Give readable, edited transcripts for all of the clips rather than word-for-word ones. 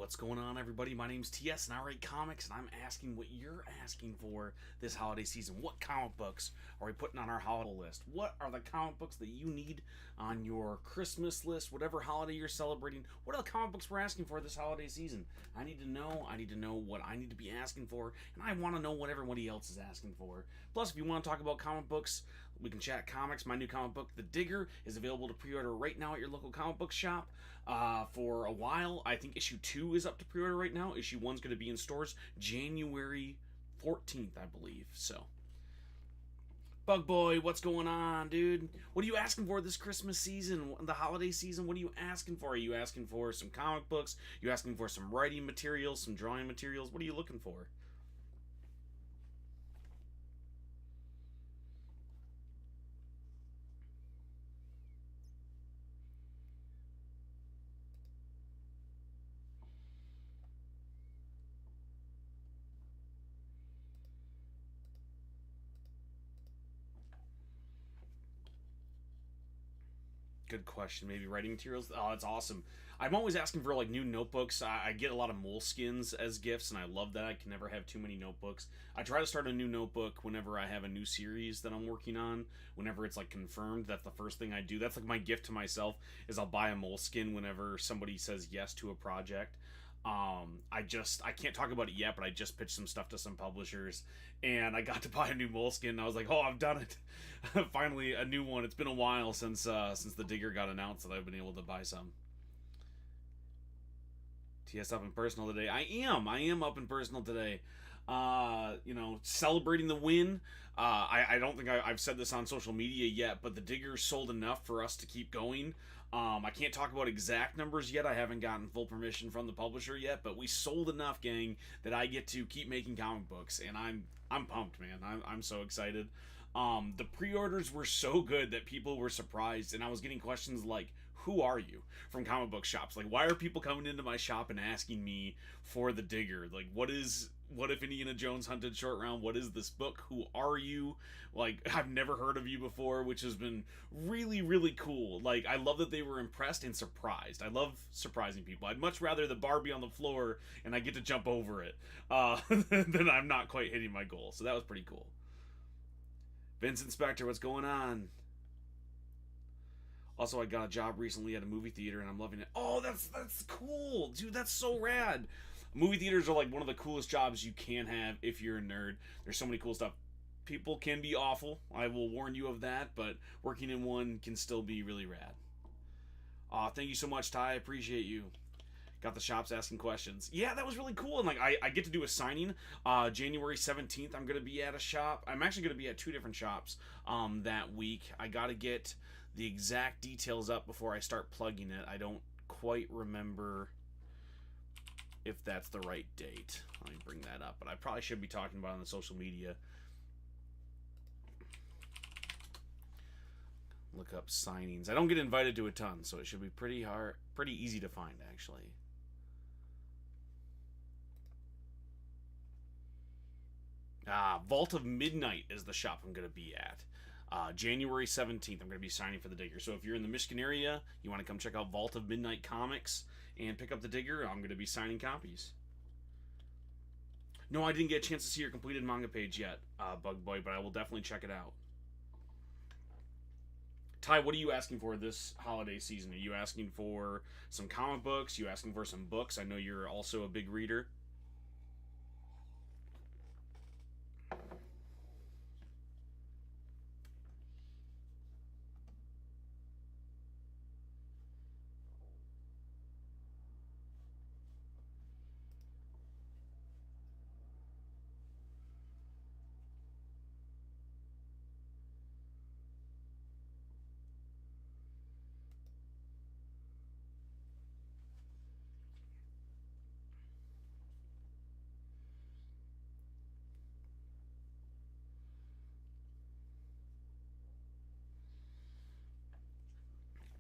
What's going on, everybody? My name's T.S. and I write comics, and I'm asking what you're asking for this holiday season. What comic books are we putting on our holiday list? What are the comic books that you need on your Christmas list, whatever holiday you're celebrating? What are the comic books we're asking for this holiday season? I need to know. I need to know what I need to be asking for, and I want to know what everybody else is asking for. Plus, if you want to talk about comic books, we can chat comics. My new comic book, The Digger, is available to pre-order right now at your local comic book shop. For a while, I think issue 2 is up to pre-order right now. Issue 1's going to be in stores January 14th, I believe. So, Bug Boy, what's going on, dude? What are you asking for this Christmas season, the holiday season? What are you asking for? Are you asking for some comic books? Are you asking for some writing materials, some drawing materials? What are you looking for? Good question. Maybe writing materials. Oh, that's awesome. I'm always asking for like new notebooks. I get a lot of moleskins as gifts, and I love that. I can never have too many notebooks. I try to start a new notebook whenever I have a new series that I'm working on. Whenever it's like confirmed, that's the first thing I do. That's like my gift to myself is I'll buy a moleskin whenever somebody says yes to a project. I can't talk about it yet, but I just pitched some stuff to some publishers, and I got to buy a new moleskin. And I was like, oh, I've done it. Finally, a new one. It's been a while since the Digger got announced that I've been able to buy some. TS up in personal today. I am up in personal today. Celebrating the win. I don't think I've said this on social media yet, but the Digger sold enough for us to keep going. I can't talk about exact numbers yet. I haven't gotten full permission from the publisher yet, but we sold enough, gang, that I get to keep making comic books, and I'm pumped, man. I'm so excited. The pre-orders were so good that people were surprised, and I was getting questions like, "Who are you?" from comic book shops. Like, why are people coming into my shop and asking me for the Digger? Like, what if Indiana Jones hunted Shortround? What is this book? Who are you? Like, I've never heard of you before, which has been really, really cool. Like, I love that they were impressed and surprised. I love surprising people. I'd much rather the bar be on the floor and I get to jump over it than I'm not quite hitting my goal. So that was pretty cool. Vincent Spector, what's going on? Also, I got a job recently at a movie theater, and I'm loving it. Oh, that's cool, dude. That's so rad. Movie theaters are like one of the coolest jobs you can have if you're a nerd. There's so many cool stuff. People can be awful. I will warn you of that, but working in one can still be really rad. Thank you so much, Ty. I appreciate you. Got the shops asking questions. Yeah, that was really cool. And like I get to do a signing. January 17th, I'm gonna be at a shop. I'm actually gonna be at 2 different shops that week. I gotta get the exact details up before I start plugging it. I don't quite remember if that's the right date. Let me bring that up, but I probably should be talking about it on the social media. Look up signings. I don't get invited to a ton, so it should be pretty easy to find, actually. Vault of Midnight is the shop I'm going to be at. January 17th, I'm going to be signing for the Digger. So if you're in the Michigan area, you want to come check out Vault of Midnight Comics and pick up the Digger, I'm going to be signing copies. No, I didn't get a chance to see your completed manga page yet, Bug Boy, but I will definitely check it out. Ty, what are you asking for this holiday season? Are you asking for some comic books? Are you asking for some books? I know you're also a big reader.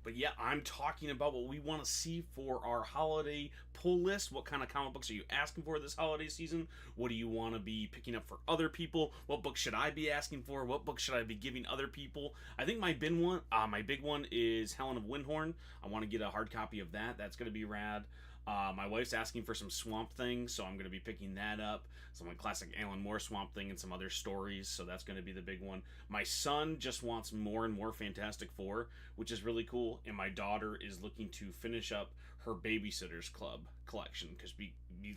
But yeah, I'm talking about what we want to see for our holiday pull list. What kind of comic books are you asking for this holiday season? What do you want to be picking up for other people? What book should I be asking for? What book should I be giving other people? I think my big one is Helen of Windhorn. I want to get a hard copy of that. That's going to be rad. My wife's asking for some Swamp Thing, so I'm going to be picking that up. Some like classic Alan Moore Swamp Thing and some other stories, so that's going to be the big one. My son just wants more and more Fantastic Four, which is really cool, and my daughter is looking to finish up her Babysitters Club collection because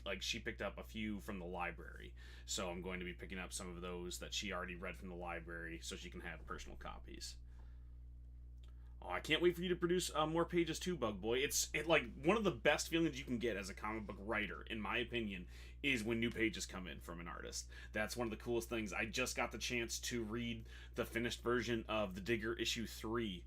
like she picked up a few from the library, so I'm going to be picking up some of those that she already read from the library, so she can have personal copies. Oh, I can't wait for you to produce more pages too, Bug Boy. It like one of the best feelings you can get as a comic book writer, in my opinion, is when new pages come in from an artist. That's one of the coolest things. I just got the chance to read the finished version of The Digger issue 3,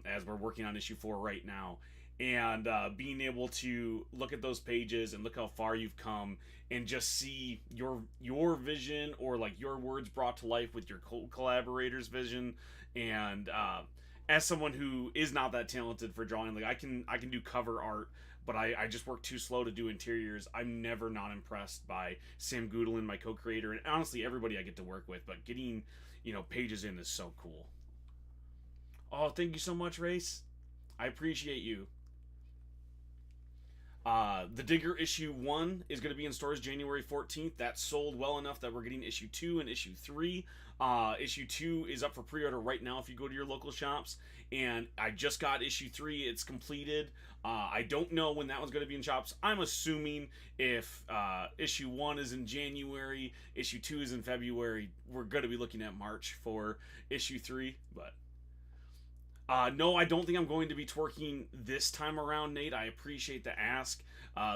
as we're working on issue 4 right now, and being able to look at those pages and look how far you've come and just see your vision or like your words brought to life with your collaborator's vision and as someone who is not that talented for drawing, like I can do cover art, but I just work too slow to do interiors. I'm never not impressed by Sam Goodlin, my co-creator, and honestly everybody I get to work with. But getting pages in is so cool. Oh, thank you so much, Race. I appreciate you. The Digger issue 1 is going to be in stores January 14th. That sold well enough that we're getting issue 2 and issue 3. Issue 2 is up for pre-order right now if you go to your local shops. And I just got issue 3. It's completed. I don't know when that one's going to be in shops. I'm assuming if issue 1 is in January, issue 2 is in February, we're going to be looking at March for issue 3. But no, I don't think I'm going to be twerking this time around, Nate. I appreciate the ask.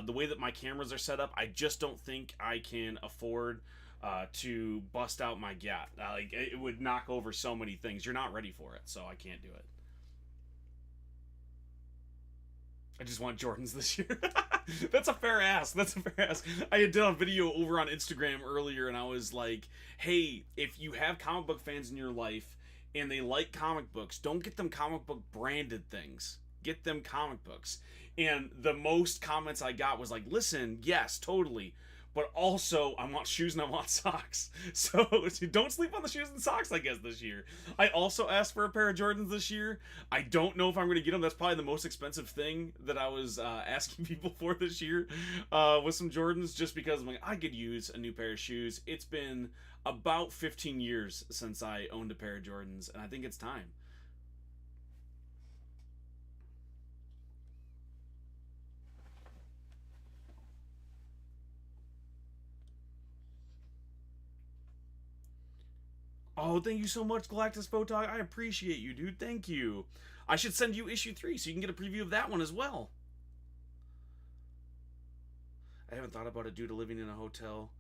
The way that my cameras are set up, I just don't think I can afford to bust out my gat. Like it would knock over so many things. You're not ready for it, so I can't do it. I just want Jordans this year. That's a fair ask. That's a fair ask. I had done a video over on Instagram earlier, and I was like, hey, if you have comic book fans in your life and they like comic books, don't get them comic book branded things. Get them comic books. And the most comments I got was like, listen, yes, totally, but also I want shoes and I want socks. So don't sleep on the shoes and socks, I guess, this year. I also asked for a pair of Jordans this year. I don't know if I'm going to get them. That's probably the most expensive thing that I was asking people for this year, with some Jordans, just because I'm like, I could use a new pair of shoes. It's been about 15 years since I owned a pair of Jordans, and I think it's time. Oh, thank you so much, Galactus Photog. I appreciate you, dude. Thank you. I should send you issue 3 so you can get a preview of that one as well. I haven't thought about it due to living in a hotel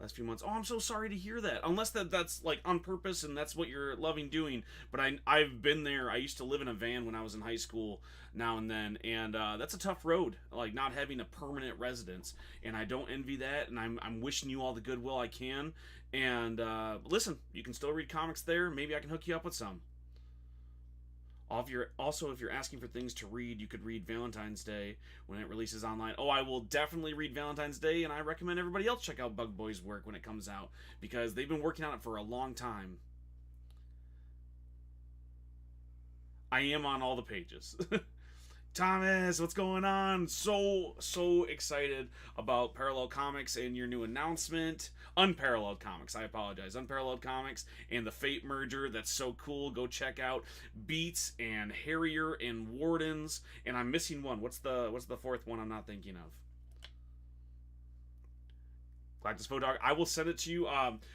last few months. Oh, I'm so sorry to hear that. Unless that's like on purpose and that's what you're loving doing. But I've been there. I used to live in a van when I was in high school now and then, and that's a tough road. Like not having a permanent residence, and I don't envy that. And I'm wishing you all the goodwill I can. And listen, you can still read comics there. Maybe I can hook you up with some. If you're asking for things to read, you could read Valentine's Day when it releases online. Oh, I will definitely read Valentine's Day, and I recommend everybody else check out Bug Boy's work when it comes out, because they've been working on it for a long time. I am on all the pages. Thomas, what's going on? So excited about Parallel Comics and your new announcement. Unparalleled Comics, I apologize. Unparalleled Comics and the Fate merger. That's so cool. Go check out Beats and Harrier and Wardens. And I'm missing one. What's the fourth one I'm not thinking of? Galactus Photog. I will send it to you.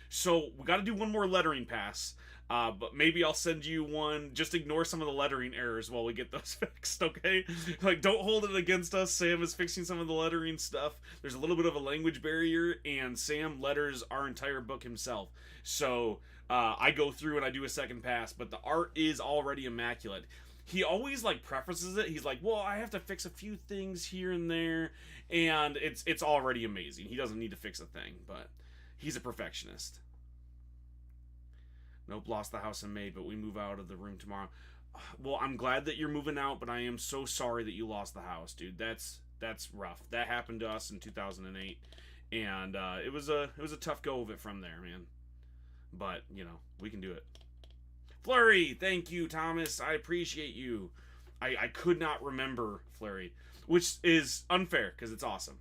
So we got to do one more lettering pass. But maybe I'll send you one. Just ignore some of the lettering errors while we get those fixed, okay? Like, don't hold it against us. Sam is fixing some of the lettering stuff. There's a little bit of a language barrier, and Sam letters our entire book himself. So, I go through and I do a second pass, but the art is already immaculate. He always, like, prefaces it. He's like, well, I have to fix a few things here and there, and it's already amazing. He doesn't need to fix a thing, but he's a perfectionist. Nope, lost the house in May, but we move out of the room tomorrow. Well, I'm glad that you're moving out, but I am so sorry that you lost the house, dude. That's rough. That happened to us in 2008, and it was a tough go of it from there, man. But we can do it. Flurry, thank you, Thomas. I appreciate you. I could not remember Flurry, which is unfair because it's awesome.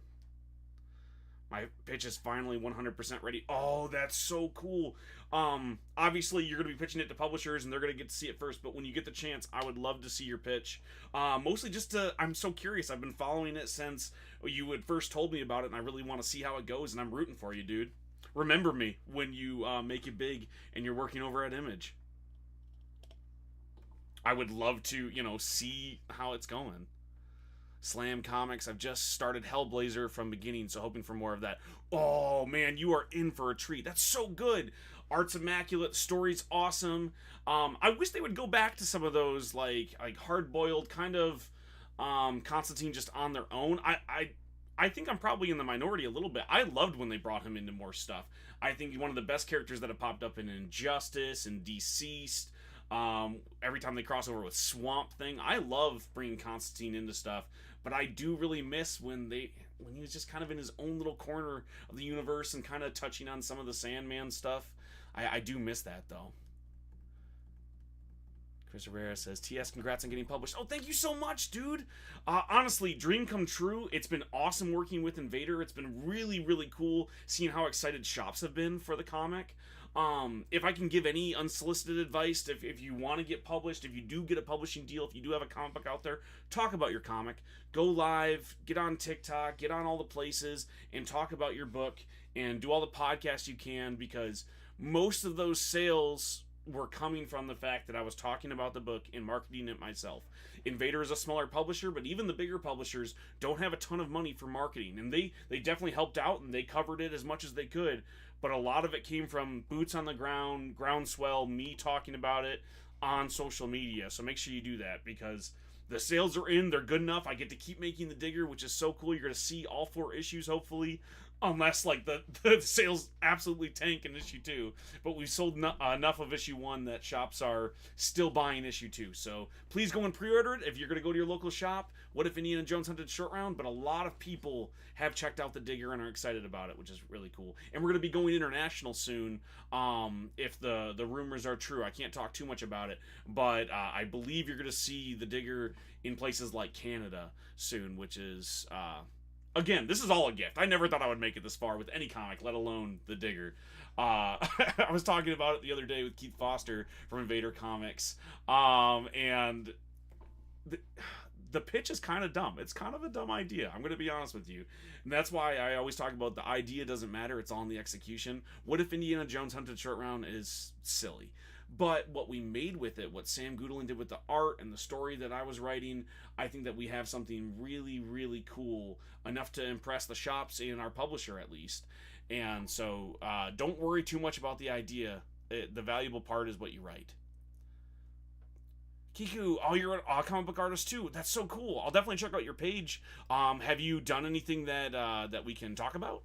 My pitch is finally 100% ready. Oh, that's so cool. Obviously, you're going to be pitching it to publishers and they're going to get to see it first, but when you get the chance, I would love to see your pitch. Mostly just to, I'm so curious. I've been following it since you had first told me about it, and I really want to see how it goes, and I'm rooting for you, dude. Remember me when you make it big and you're working over at Image. I would love to, see how it's going. Slam Comics. I've just started Hellblazer from beginning, so hoping for more of that. Oh man, you are in for a treat. That's so good. Art's immaculate, story's awesome. I wish they would go back to some of those like hard boiled kind of Constantine just on their own. I think I'm probably in the minority a little bit. I loved when they brought him into more stuff. I think he's one of the best characters that have popped up in Injustice and Deceased. Every time they cross over with Swamp Thing, I love bringing Constantine into stuff, but I do really miss when he was just kind of in his own little corner of the universe and kind of touching on some of the Sandman stuff. I do miss that though. Chris Herrera says, TS, congrats on getting published. Oh, thank you so much, dude. Honestly, dream come true. It's been awesome working with Invader. It's been really, really cool seeing how excited shops have been for the comic. If I can give any unsolicited advice, if you want to get published, if you do get a publishing deal, if you do have a comic book out there, talk about your comic. Go live, get on TikTok, get on all the places, and talk about your book, and do all the podcasts you can, because most of those sales were coming from the fact that I was talking about the book and marketing it myself. Invader is a smaller publisher, but even the bigger publishers don't have a ton of money for marketing, and they definitely helped out and they covered it as much as they could, but a lot of it came from boots on the ground, groundswell, me talking about it on social media. So make sure you do that, because the sales are in, they're good enough. I get to keep making the Digger, which is so cool. You're going to see all 4 issues, hopefully, unless like the sales absolutely tank in issue 2. But we've sold enough of issue 1 that shops are still buying issue 2. So please go and pre-order it if you're going to go to your local shop. What if Indiana Jones Hunted Shortround? But a lot of people have checked out the Digger and are excited about it, which is really cool. And we're going to be going international soon, if the rumors are true. I can't talk too much about it, but I believe you're going to see the Digger in places like Canada soon, which is... Again, this is all a gift. I never thought I would make it this far with any comic, let alone the Digger. I was talking about it the other day with Keith Foster from Invader Comics, and the pitch is kind of dumb. It's kind of a dumb idea. I'm going to be honest with you. And that's why I always talk about the idea doesn't matter. It's all in the execution. What if Indiana Jones Hunted Shortround is silly? But what we made with it, what Sam Goodwin did with the art and the story that I was writing, I think that we have something really, really cool, enough to impress the shops and our publisher at least. And so don't worry too much about the idea. The valuable part is what you write. Kiku, oh, you're a comic book artist too. That's so cool. I'll definitely check out your page. Have you done anything that we can talk about?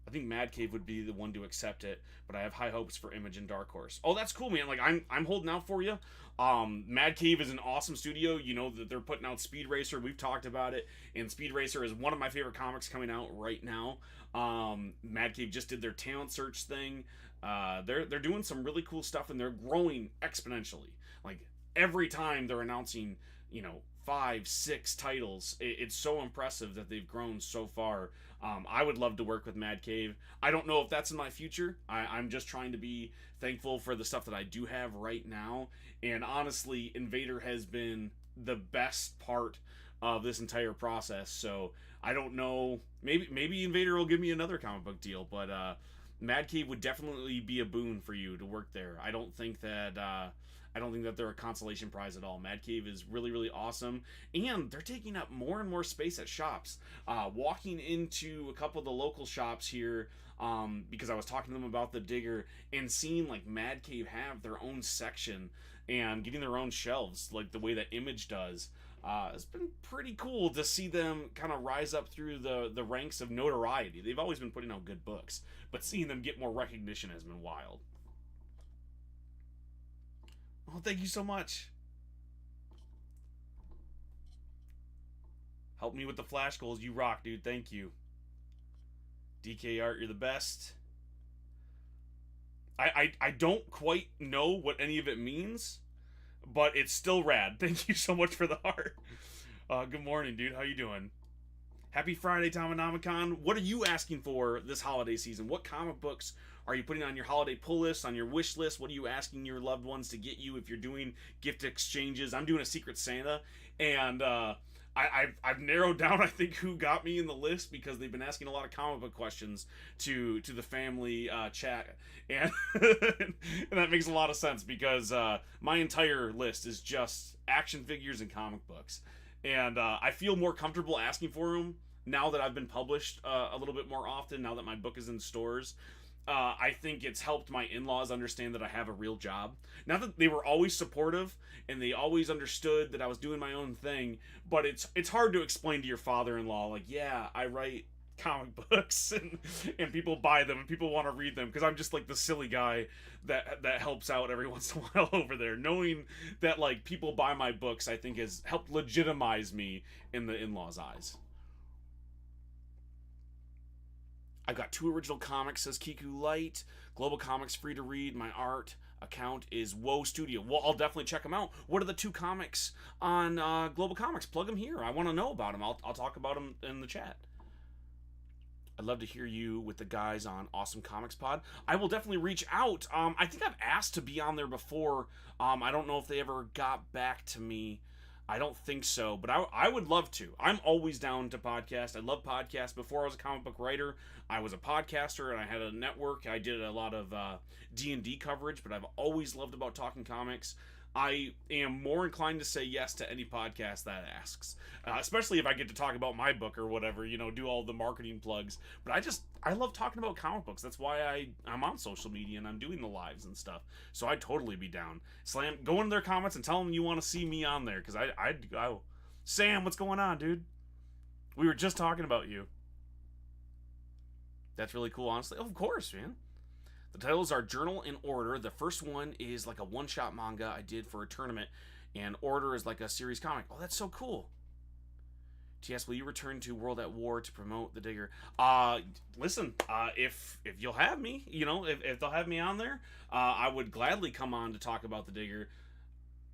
I think Mad Cave would be the one to accept it, but I have high hopes for Image and Dark Horse. Oh, that's cool, man. Like I'm holding out for you. Mad Cave is an awesome studio. You know that they're putting out Speed Racer. We've talked about it, and Speed Racer is one of my favorite comics coming out right now. Mad Cave just did their talent search thing. They're doing some really cool stuff, and they're growing exponentially. Like every time they're announcing, 5, 6 titles, it's so impressive that they've grown so far. I would love to work with Mad Cave. I don't know if that's in my future. I'm just trying to be thankful for the stuff that I do have right now. And honestly, Invader has been the best part of this entire process. So I don't know. Maybe Invader will give me another comic book deal. But Mad Cave would definitely be a boon for you to work there. I don't think that they're a consolation prize at all. Mad Cave is really, really awesome, and they're taking up more and more space at shops. Walking into a couple of the local shops here, because I was talking to them about the Digger, and seeing like Mad Cave have their own section and getting their own shelves, like the way that Image does. It's been pretty cool to see them kind of rise up through the ranks of notoriety. They've always been putting out good books, but seeing them get more recognition has been wild. Oh, thank you so much. Help me with the flash goals. You rock, dude. Thank you. DK Art, you're the best. I don't quite know what any of it means, but it's still rad. Thank you so much for the heart. Good morning, dude. How you doing? Happy Friday, Tomonomicon. What are you asking for this holiday season? What comic books are you putting on your holiday pull list, on your wish list? What are you asking your loved ones to get you if you're doing gift exchanges? I'm doing a Secret Santa, and I've narrowed down, I think, who got me in the list because they've been asking a lot of comic book questions to the family chat, and and that makes a lot of sense because my entire list is just action figures and comic books, and I feel more comfortable asking for them now that I've been published a little bit more often. Now that my book is in stores, I think it's helped my in-laws understand that I have a real job. Not that they were always supportive and they always understood that I was doing my own thing, but it's hard to explain to your father-in-law, like, yeah, I write comic books and people buy them and people want to read them because I'm just like the silly guy that helps out every once in a while over there. Knowing that like people buy my books, I think has helped legitimize me in the in-laws' eyes. I've got 2 original comics, says Kiku Light. Global Comics free to read. My art account is Woe Studio. Well, I'll definitely check them out. What are the 2 comics on Global Comics? Plug them here. I want to know about them. I'll talk about them in the chat. I'd love to hear you with the guys on Awesome Comics Pod. I will definitely reach out. I think I've asked to be on there before. I don't know if they ever got back to me. I don't think so, but I would love to. I'm always down to podcast. I love podcasts. Before I was a comic book writer, I was a podcaster and I had a network. I did a lot of D&D coverage, but I've always loved about talking comics. I am more inclined to say yes to any podcast that asks, especially if I get to talk about my book or whatever, do all the marketing plugs. But I love talking about comic books. That's why I'm on social media and I'm doing the lives and stuff. So I'd totally be down. Slam, go into their comments and tell them you want to see me on there because I'd go. Sam, what's going on, dude? We were just talking about you. That's really cool, honestly. Of course, man. The titles are Journal and Order. The first one is like a one-shot manga I did for a tournament, and Order is like a series comic. Oh, that's so cool. T.S., will you return to World at War to promote the Digger? Listen, if you'll have me, if they'll have me on there, I would gladly come on to talk about the Digger.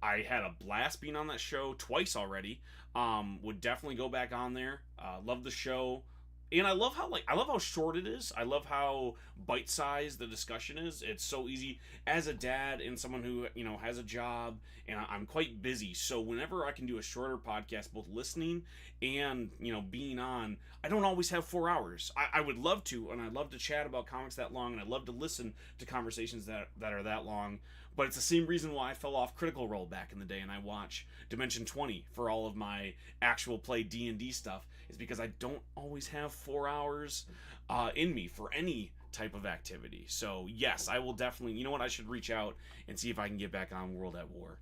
I had a blast being on that show twice already. Would definitely go back on there. Love the show. And I love how short it is. I love how bite-sized the discussion is. It's so easy as a dad and someone who has a job, and I'm quite busy. So whenever I can do a shorter podcast, both listening and being on, I don't always have 4 hours. I would love to, and I'd love to chat about comics that long, and I'd love to listen to conversations that are that long. But it's the same reason why I fell off Critical Role back in the day, and I watch Dimension 20 for all of my actual play D&D stuff, is because I don't always have 4 hours in me for any type of activity. So yes, I will definitely, I should reach out and see if I can get back on World at War.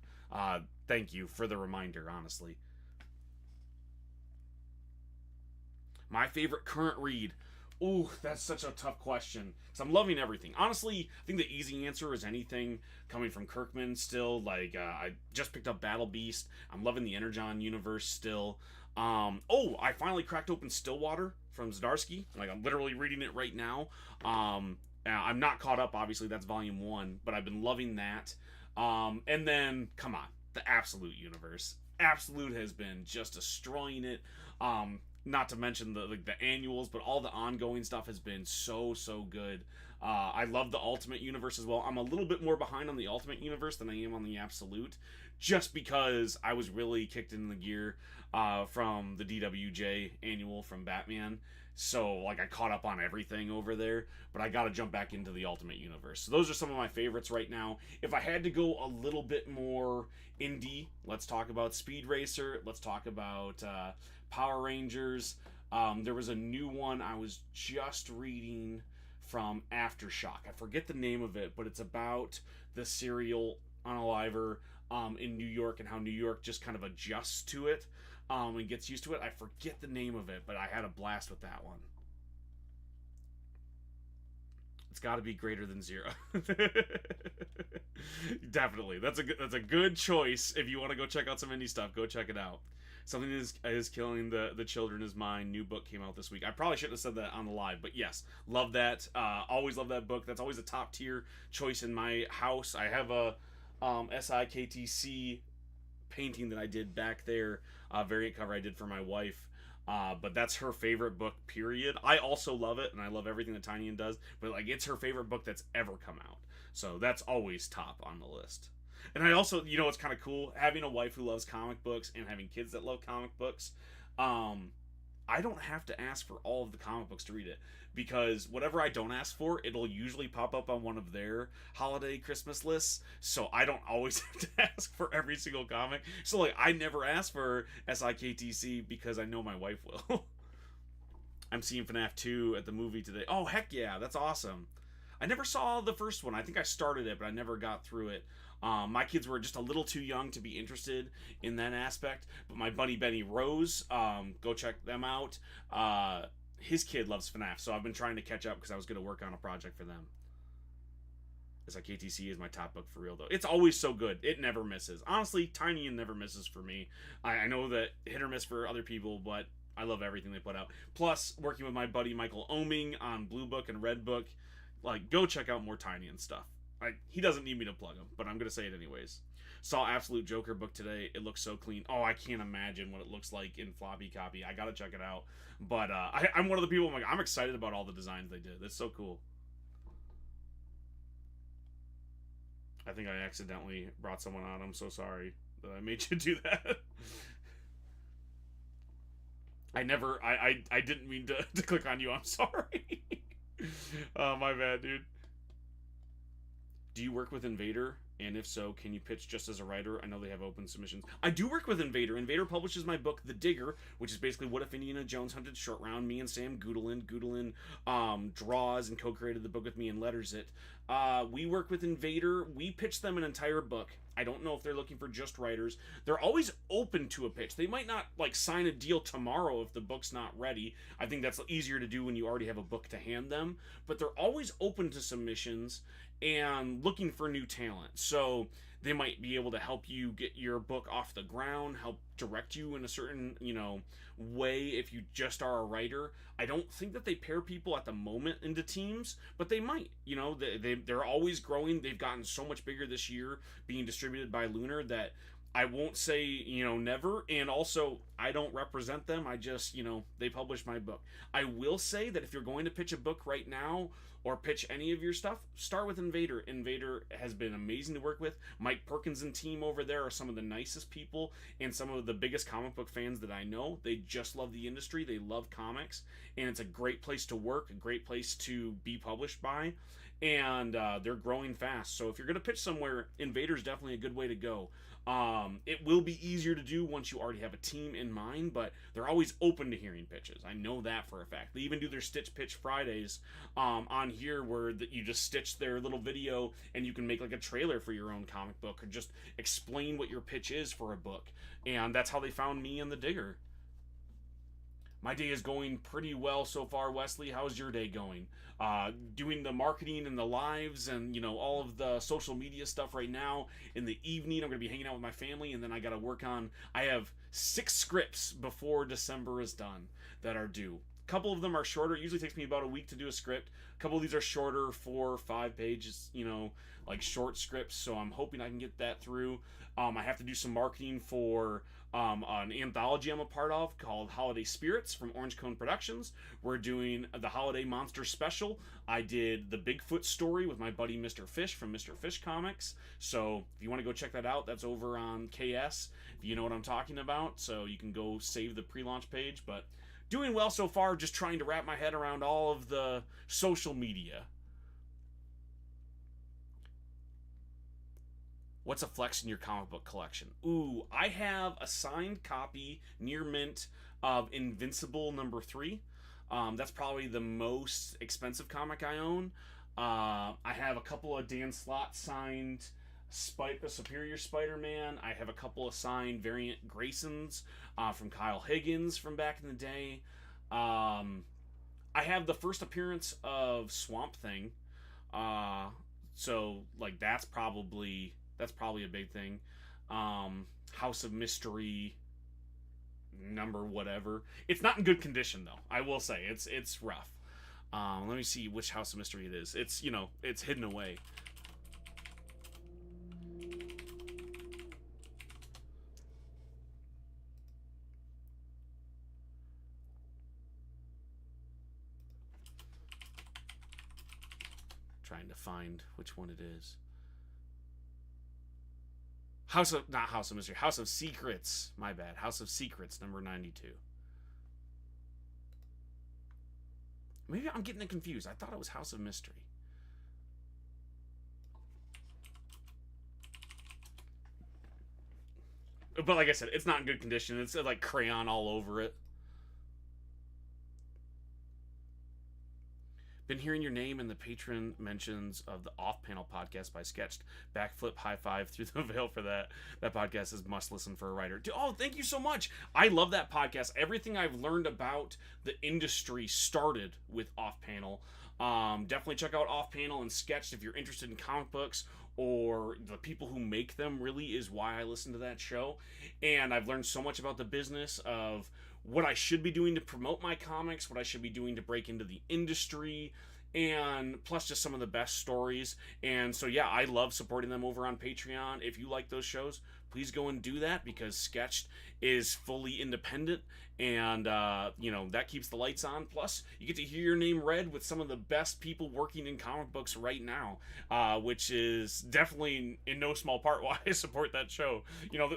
Thank you for the reminder, honestly. My favorite current read. Ooh, that's such a tough question. Because I'm loving everything. Honestly, I think the easy answer is anything coming from Kirkman still. Like, I just picked up Battle Beast. I'm loving the Energon universe still. I finally cracked open Stillwater from Zdarsky. Like, I'm literally reading it right now. I'm not caught up, obviously. That's volume 1. But I've been loving that. And then, come on. The Absolute universe. Absolute has been just destroying it. Not to mention the annuals, but all the ongoing stuff has been so good. I love the Ultimate Universe as well. I'm a little bit more behind on the Ultimate Universe than I am on the Absolute, just because I was really kicked in the gear from the DWJ annual from Batman. So, I caught up on everything over there, but I gotta jump back into the Ultimate Universe. So those are some of my favorites right now. If I had to go a little bit more indie, let's talk about Speed Racer, let's talk about Power Rangers. There was a new one I was just reading from Aftershock. I forget the name of it, but it's about the serial unaliver in New York and how New York just kind of adjusts to it and gets used to it. I forget the name of it, but I had a blast with that one. It's got to be greater than 0. Definitely. That's a good choice. If you want to go check out some indie stuff, go check it out. Something is killing the children is mine. New book came out this week. I probably shouldn't have said that on the live, but yes, love that. Always love that book. That's always a top tier choice in my house. I have a SIKTC painting that I did back there, variant cover I did for my wife. But that's her favorite book, period. I also love it, and I love everything that Tynian does, but like it's her favorite book that's ever come out. So that's always top on the list. And I also, it's kind of cool having a wife who loves comic books and having kids that love comic books. Um, I don't have to ask for all of the comic books to read it because whatever I don't ask for, it'll usually pop up on one of their holiday Christmas lists. So I don't always have to ask for every single comic. So like I never ask for SIKTC because I know my wife will. I'm seeing FNAF 2 at the movie today. Oh heck yeah, that's awesome. I never saw the first one. I think I started it, but I never got through it. My kids were just a little too young to be interested in that aspect. But my buddy Benny Rose, go check them out. His kid loves FNAF, so I've been trying to catch up because I was going to work on a project for them. It's like KTC is my top book for real, though. It's always so good. It never misses. Honestly, Tiny and never misses for me. I know that hit or miss for other people, but I love everything they put out. Plus, working with my buddy Michael Oming on Blue Book and Red Book, like, go check out more Tiny and stuff. He doesn't need me to plug him, but I'm going to say it anyways. Saw Absolute Joker book today. It looks so clean. Oh, I can't imagine what it looks like in floppy copy. I got to check it out. But I'm one of the people, I'm excited about all the designs they did. That's so cool. I think I accidentally brought someone on. I'm so sorry that I made you do that. I didn't mean to click on you. I'm sorry. Oh, my bad, dude. Do you work with Invader? And if so, can you pitch just as a writer? I know they have open submissions. I do work with Invader. Invader publishes my book, The Digger, which is basically what if Indiana Jones hunted Shortround. Me and Sam Goodelin. Goodelin draws and co-created the book with me and letters it. We work with Invader. We pitch them an entire book. I don't know if they're looking for just writers. They're always open to a pitch. They might not like sign a deal tomorrow if the book's not ready. I think that's easier to do when you already have a book to hand them. But they're always open to submissions and looking for new talent. So they might be able to help you get your book off the ground, help direct you in a certain, way if you just are a writer. I don't think that they pair people at the moment into teams, but they might. They're always growing. They've gotten so much bigger this year being distributed by Lunar that I won't say, never. And also, I don't represent them. I just, they publish my book. I will say that if you're going to pitch a book right now or pitch any of your stuff, start with Invader. Invader has been amazing to work with. Mike Perkins and team over there are some of the nicest people and some of the biggest comic book fans that I know. They just love the industry. They love comics. And it's a great place to work, a great place to be published by. And they're growing fast. So if you're going to pitch somewhere, Invader's definitely a good way to go. It will be easier to do once you already have a team in mind, but they're always open to hearing pitches. I know that for a fact. They even do their Stitch Pitch Fridays on here where you just stitch their little video and you can make like a trailer for your own comic book or just explain what your pitch is for a book. And that's how they found me and the Digger. My day is going pretty well so far, Wesley. How's your day going? Doing the marketing and the lives and, all of the social media stuff right now. In the evening, I'm going to be hanging out with my family, and then I got to work on... I have 6 scripts before December is done that are due. A couple of them are shorter. It usually takes me about a week to do a script. A couple of these are shorter, 4 or 5 pages, like short scripts, so I'm hoping I can get that through. I have to do some marketing for... an anthology I'm a part of called Holiday Spirits from Orange Cone Productions. We're doing the Holiday Monster Special. I did the Bigfoot story with my buddy Mr. Fish from Mr. Fish Comics. So if you want to go check that out, that's over on KS, if you know what I'm talking about. So you can go save the pre-launch page. But doing well so far, just trying to wrap my head around all of the social media. What's a flex in your comic book collection? Ooh, I have a signed copy near mint of Invincible #3. That's probably the most expensive comic I own. I have a couple of Dan Slott signed Superior Spider-Man. I have a couple of signed variant Graysons from Kyle Higgins from back in the day. I have the first appearance of Swamp Thing. So, like, that's probably a big thing. House of Mystery. number whatever. It's not in good condition though. I will say it's rough. Let me see which House of Mystery it is. It's it's hidden away. Trying to find which one it is. Not House of Mystery, House of Secrets. My bad. House of Secrets, number 92. Maybe I'm getting it confused. I thought it was House of Mystery. But like I said, it's not in good condition. It's like crayon all over it. Been hearing your name in the patron mentions of the Off Panel podcast by Sketched. Backflip, high five through the veil for that. That podcast is must listen for a writer. Oh, thank you so much. I love that podcast. Everything I've learned about the industry started with Off Panel. Definitely check out Off Panel and Sketched if you're interested in comic books, or the people who make them really is why I listen to that show. And I've learned so much about the business of what I should be doing to promote my comics, what I should be doing to break into the industry, and plus just some of the best stories. And so yeah, I love supporting them over on Patreon. If you like those shows, please go and do that, because Sketched is fully independent, and that keeps the lights on. Plus you get to hear your name read with some of the best people working in comic books right now, which is definitely in no small part why I support that show.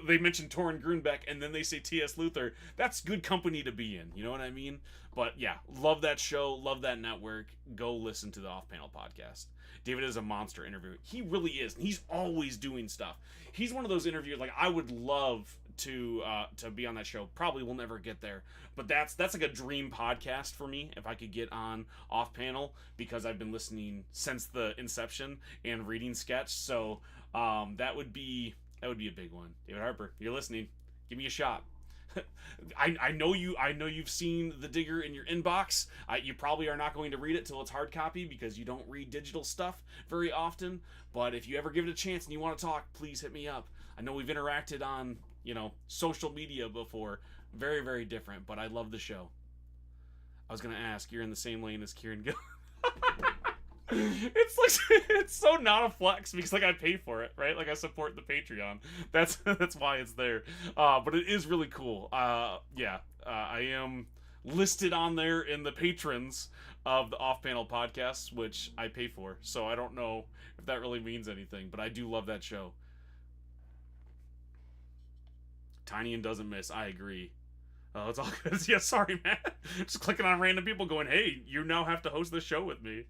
They mentioned Torrin Grunbeck and then they say T.S. Luther. That's good company to be in, you know what I mean? But yeah, love that show, love that network. Go listen to the Off Panel podcast. David is a monster interviewer. He really is. And he's always doing stuff. He's one of those interviewers, like, I would love to be on that show. Probably will never get there, but that's like a dream podcast for me if I could get on Off Panel, because I've been listening since the inception and reading Sketch. So that would be a big one. David Harper, you're listening, give me a shot. I know you've seen The Digger in your inbox. You probably are not going to read it till it's hard copy, because you don't read digital stuff very often. But if you ever give it a chance and you want to talk, please hit me up. I know we've interacted on social media before. Very, very different, but I love the show. I was gonna ask, you're in the same lane as Kieran Gill. It's so not a flex, because like I pay for it, right? Like I support the Patreon. That's why it's there. But it is really cool. I am listed on there in the patrons of the Off Panel podcast, which I pay for. So I don't know if that really means anything, but I do love that show. Tiny and doesn't miss. I agree. Oh, it's all good. Yeah, sorry, man. Just clicking on random people going, hey, you now have to host this show with me.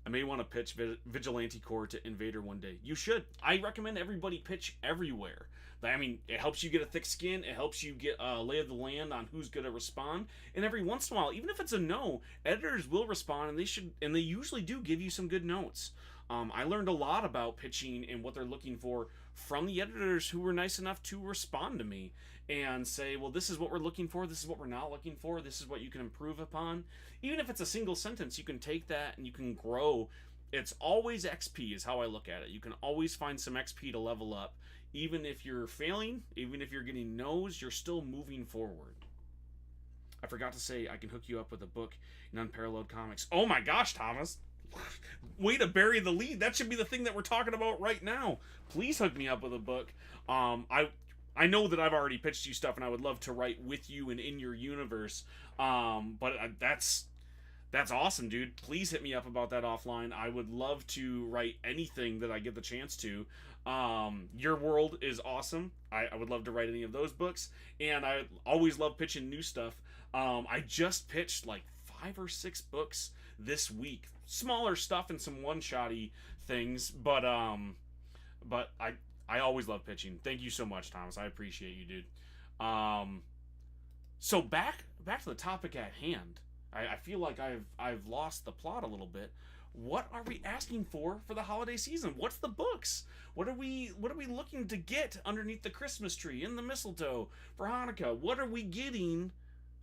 I may want to pitch Vigilante Corps to Invader one day. You should. I recommend everybody pitch everywhere. I mean, it helps you get a thick skin. It helps you get a lay of the land on who's going to respond. And every once in a while, even if it's a no, editors will respond, and they usually do give you some good notes. I learned a lot about pitching and what they're looking for from the editors who were nice enough to respond to me and say, well, this is what we're looking for, this is what we're not looking for, this is what you can improve upon. Even if it's a single sentence, you can take that and you can grow. It's always XP is how I look at it. You can always find some XP to level up. Even if you're failing, even if you're getting no's, you're still moving forward. I forgot to say I can hook you up with a book in Unparalleled Comics. Oh my gosh, Thomas! Way to bury the lead. That should be the thing that we're talking about right now. Please hook me up with a book. I know that I've already pitched you stuff, and I would love to write with you and in your universe. But that's awesome, dude. Please hit me up about that offline. I would love to write anything that I get the chance to. Your World is awesome. I would love to write any of those books, and I always love pitching new stuff. I just pitched like 5 or 6 books this week. Smaller stuff and some one-shotty things, but I always love pitching. Thank you so much, Thomas. I appreciate you, dude. So back to the topic at hand. I feel like I've lost the plot a little bit. What are we asking for the holiday season? What's the books? What are we looking to get underneath the Christmas tree, in the mistletoe for Hanukkah? What are we getting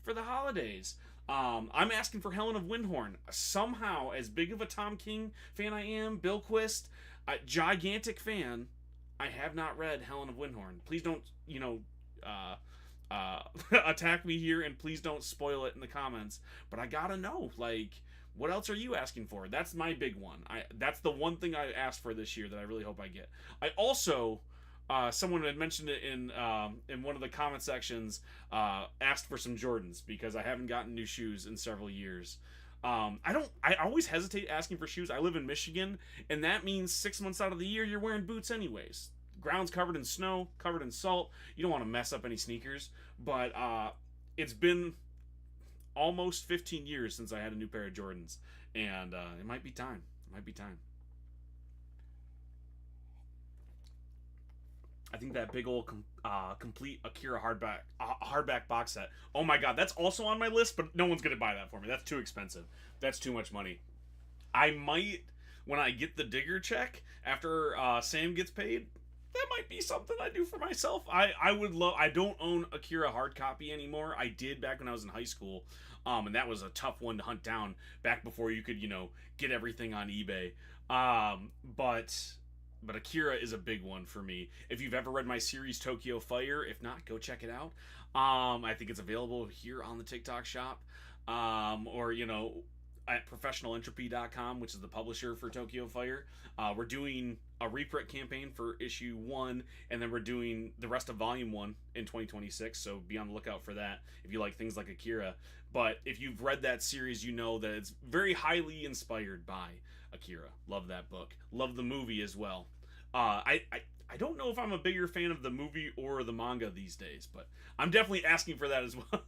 for the holidays? I'm asking for Helen of Windhorn. Somehow, as big of a Tom King fan I am, Bill Quist, a gigantic fan, I have not read Helen of Windhorn. Please don't, attack me here, and please don't spoil it in the comments. But I gotta know, like, what else are you asking for? That's my big one. That's the one thing I asked for this year that I really hope I get. I also, someone had mentioned it in one of the comment sections. Asked for some Jordans because I haven't gotten new shoes in several years. I don't. I always hesitate asking for shoes. I live in Michigan, and that means 6 months out of the year you're wearing boots anyways. Ground's covered in snow, covered in salt. You don't want to mess up any sneakers. But it's been almost 15 years since I had a new pair of Jordans, and it might be time. It might be time. I think that big old complete Akira hardback box set. Oh my god, that's also on my list, but no one's gonna buy that for me. That's too expensive. That's too much money. I might, when I get the digger check after Sam gets paid, that might be something I do for myself. I would love. I don't own Akira hard copy anymore. I did back when I was in high school, and that was a tough one to hunt down back before you could get everything on eBay. But Akira is a big one for me. If you've ever read my series Tokyo Fire, if not, go check it out. I think it's available here on the TikTok shop, or at professionalentropy.com, which is the publisher for Tokyo Fire. We're doing a reprint campaign for issue 1, and then we're doing the rest of volume 1 in 2026, so be on the lookout for that if you like things like Akira. But if you've read that series, you know that it's very highly inspired by Akira. Love that book. Love the movie as well. I don't know if I'm a bigger fan of the movie or the manga these days, but I'm definitely asking for that as well.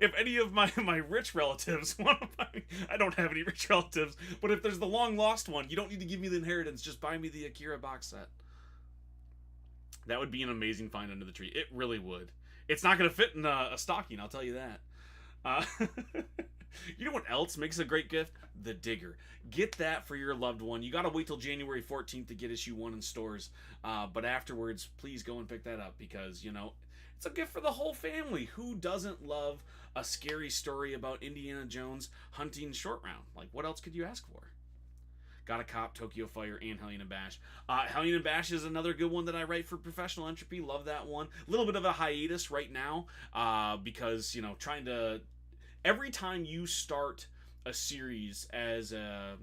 If any of my rich relatives want to buy me, I don't have any rich relatives, but if there's the long lost one, you don't need to give me the inheritance, just buy me the Akira box set. That would be an amazing find under the tree. It really would. It's not going to fit in a stocking, I'll tell you that. Uh, you know what else makes a great gift? The Digger. Get that for your loved one. You gotta wait till January 14th to get issue 1 in stores. But afterwards, please go and pick that up because, it's a gift for the whole family. Who doesn't love a scary story about Indiana Jones hunting Shortround? Like, what else could you ask for? Got a Cop, Tokyo Fire, and Hellion and Bash. Hellion and Bash is another good one that I write for Professional Entropy. Love that one. A little bit of a hiatus right now because, trying to... Every time you start a series as a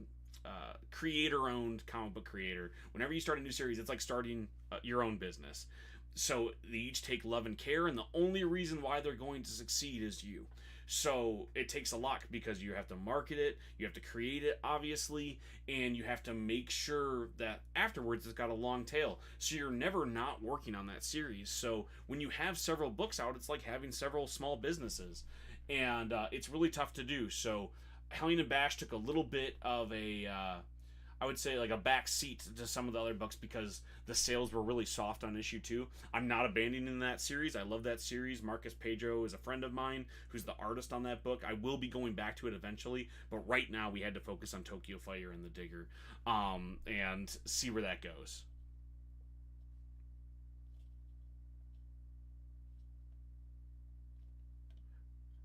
creator-owned comic book creator, whenever you start a new series, it's like starting your own business. So they each take love and care, and the only reason why they're going to succeed is you. So it takes a lot because you have to market it, you have to create it, obviously, and you have to make sure that afterwards it's got a long tail. So you're never not working on that series. So when you have several books out, it's like having several small businesses. And it's really tough to do. So Hellion and Bash took a little bit of I would say like a back seat to some of the other books because the sales were really soft on issue 2. I'm not abandoning that series. I love that series. Marcus Pedro is a friend of mine who's the artist on that book. I will be going back to it eventually, but right now we had to focus on Tokyo Fire and the Digger, and see where that goes.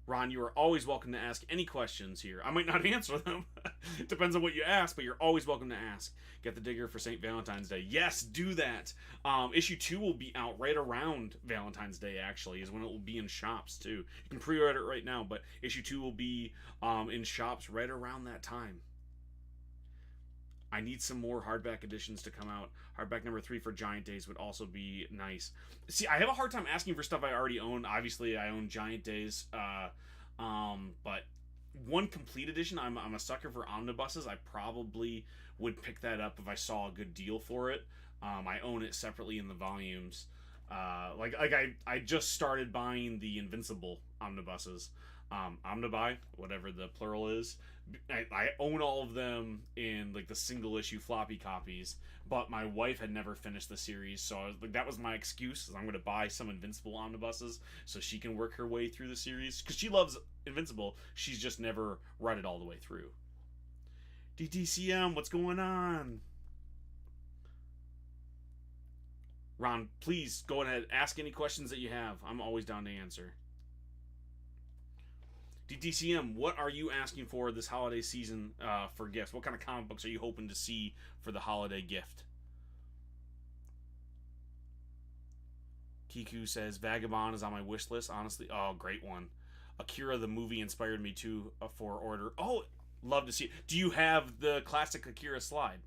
Ron, you are always welcome to ask any questions here. I might not answer them. It depends on what you ask, but you're always welcome to ask. Get the Digger for St. Valentine's Day. Yes, do that. Issue 2 will be out right around Valentine's Day, actually, is when it will be in shops, too. You can pre-order it right now, but issue 2 will be in shops right around that time. I need some more hardback editions to come out. Hardback number 3 for Giant Days would also be nice. See, I have a hard time asking for stuff I already own. Obviously, I own Giant Days. But one complete edition, I'm a sucker for omnibuses. I probably would pick that up if I saw a good deal for it. I own it separately in the volumes. I just started buying the Invincible omnibuses. Omnibuy, whatever the plural is. I own all of them in like the single issue floppy copies, but my wife had never finished the series, so that was my excuse. I'm going to buy some Invincible omnibuses so she can work her way through the series because she loves Invincible. She's just never read it all the way through. DTCM, what's going on? Ron, please go ahead, ask any questions that you have. I'm always down to answer. DTCM, what are you asking for this holiday season for gifts? What kind of comic books are you hoping to see for the holiday gift? Kiku says Vagabond is on my wish list. Honestly, oh, great one. Akira the movie inspired me too for order. Oh, love to see it. Do you have the classic Akira slide?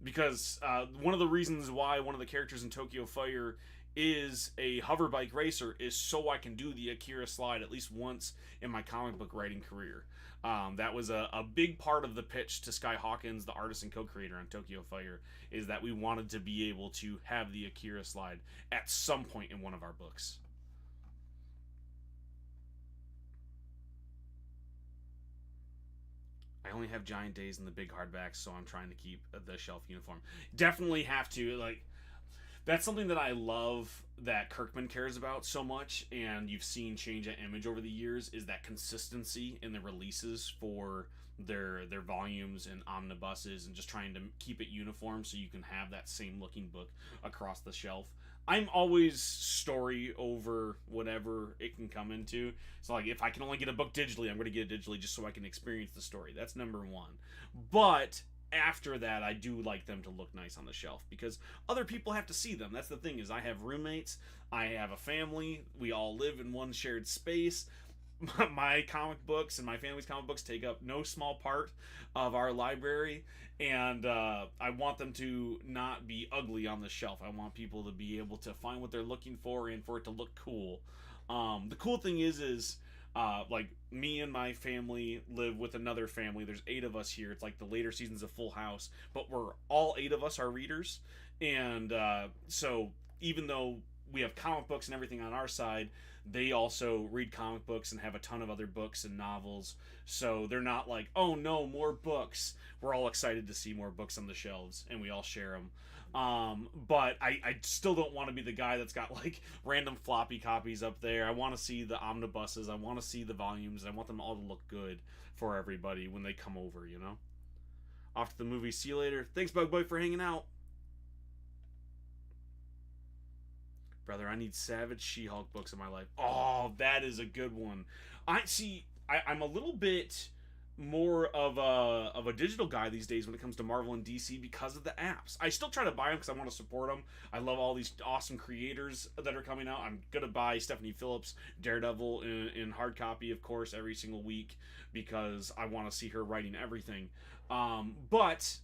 Because one of the reasons why one of the characters in Tokyo Fire is a hover bike racer is so I can do the Akira slide at least once in my comic book writing career. That was a big part of the pitch to Sky Hawkins, the artist and co-creator on Tokyo Fire, is that we wanted to be able to have the Akira slide at some point in one of our books. I only have Giant Days and the big hardbacks, so I'm trying to keep the shelf uniform. Definitely have to, like, that's something that I love that Kirkman cares about so much, and you've seen change at Image over the years, is that consistency in the releases for their volumes and omnibuses, and just trying to keep it uniform so you can have that same looking book across the shelf. I'm always story over whatever it can come into. So, like, if I can only get a book digitally, I'm going to get it digitally just so I can experience the story. That's number one. But after that, I do like them to look nice on the shelf because other people have to see them. That's the thing, is I have roommates, I have a family, we all live in one shared space. My comic books and my family's comic books take up no small part of our library, and I want them to not be ugly on the shelf. I want people to be able to find what they're looking for and for it to look cool. The cool thing is like, me and my family live with another family. There's 8 of us here. It's like the later seasons of Full House, but we're all 8 of us are readers, and so even though we have comic books and everything on our side, they also read comic books and have a ton of other books and novels. So they're not like, oh no, more books. We're all excited to see more books on the shelves, and we all share them. But I still don't want to be the guy that's got like random floppy copies up there. I want to see the omnibuses. I want to see the volumes. I want them all to look good for everybody when they come over, you know? Off to the movie. See you later. Thanks, Bug Boy, for hanging out. Brother, I need Savage She-Hulk books in my life. Oh, that is a good one. I'm a little bit more of a digital guy these days when it comes to Marvel and DC because of the apps. I still try to buy them because I want to support them. I love all these awesome creators that are coming out. I'm gonna buy Stephanie Phillips' Daredevil in hard copy, of course, every single week because I want to see her writing everything. But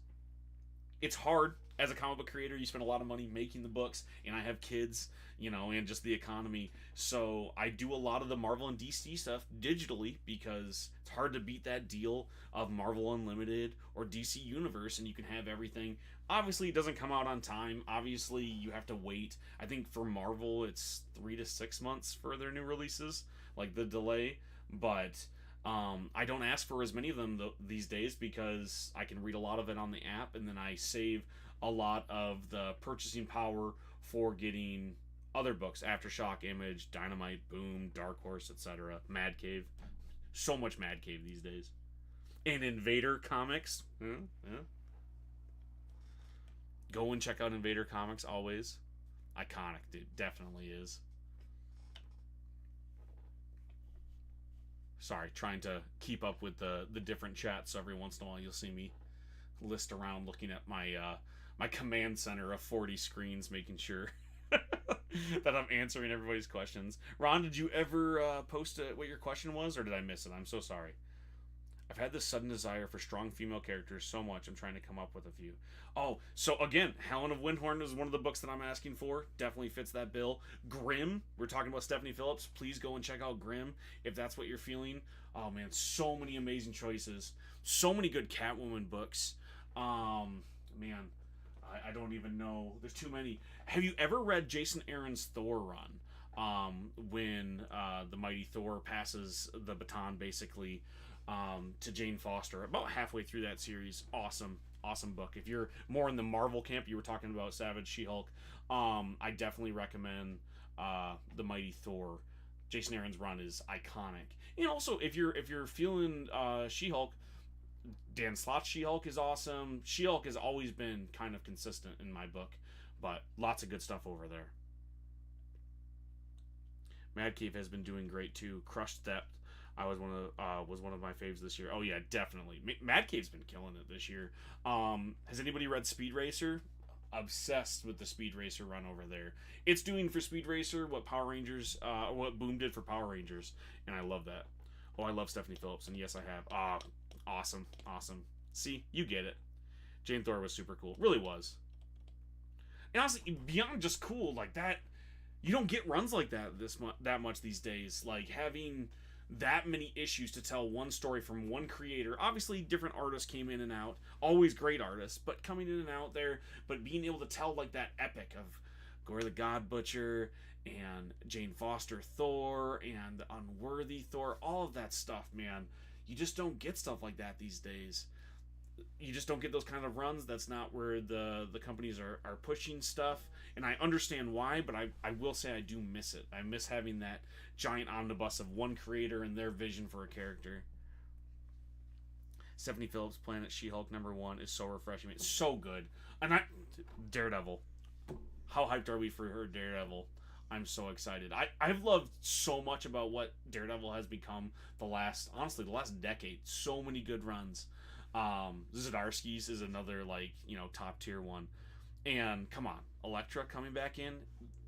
it's hard as a comic book creator. You spend a lot of money making the books, and I have kids, you know, and just the economy. So I do a lot of the Marvel and DC stuff digitally because it's hard to beat that deal of Marvel Unlimited or DC Universe, and you can have everything. Obviously, it doesn't come out on time. Obviously, you have to wait. I think for Marvel, it's 3 to 6 months for their new releases, like the delay. But I don't ask for as many of them these days because I can read a lot of it on the app, and then I save a lot of the purchasing power for getting other books: Aftershock, Image, Dynamite, Boom, Dark Horse, etc. Mad Cave. So much Mad Cave these days. And Invader Comics. Yeah. Go and check out Invader Comics, always. Iconic, dude. Definitely is. Sorry, trying to keep up with the different chats, so every once in a while you'll see me list around looking at my my command center of 40 screens, making sure that I'm answering everybody's questions. Ron, did you ever post what your question was, or did I miss it? I'm so sorry. I've had this sudden desire for strong female characters so much, I'm trying to come up with a few. Oh, so again, Helen of Windhorn is one of the books that I'm asking for. Definitely fits that bill. Grimm, we're talking about Stephanie Phillips. Please go and check out Grimm if that's what you're feeling. Oh man, so many amazing choices. So many good Catwoman books. Man, I don't even know. There's too many. Have you ever read Jason Aaron's Thor run? When the mighty Thor passes the baton, basically, to Jane Foster, about halfway through that series. Awesome book. If you're more in the Marvel camp, you were talking about Savage She-Hulk, I definitely recommend the mighty Thor. Jason Aaron's run is iconic. And also, if you're feeling She-Hulk, Dan Slott's She-Hulk is awesome. She-Hulk has always been kind of consistent in my book, but lots of good stuff over there. Mad Cave has been doing great too. Crushed Depth, I was one of my faves this year. Oh yeah, definitely. Mad Cave's been killing it this year. Has anybody read Speed Racer? obsessed with the Speed Racer run over there. It's doing for Speed Racer what Power Rangers, what Boom did for Power Rangers, and I love that. Oh, I love Stephanie Phillips, and yes, I have. Ah, awesome, awesome. See, you get it. Jane Thor was super cool, really was. And honestly, beyond just cool, like that, you don't get runs like that much these days. Like having that many issues to tell one story from one creator. Obviously, different artists came in and out. Always great artists, but coming in and out there. But being able to tell like that epic of Gore the God Butcher and Jane Foster Thor and Unworthy Thor, all of that stuff, man. You just don't get stuff like that these days. You just don't get those kind of runs. That's not where the companies are pushing stuff. And I understand why, but I will say I do miss it. I miss having that giant omnibus of one creator and their vision for a character. Stephanie Phillips' Planet She-Hulk #1 is so refreshing. It's so good. And Daredevil. How hyped are we for her Daredevil? I'm so excited. I've loved so much about what Daredevil has become the last decade. So many good runs. Zdarsky's is another top tier one. And come on, Elektra coming back in.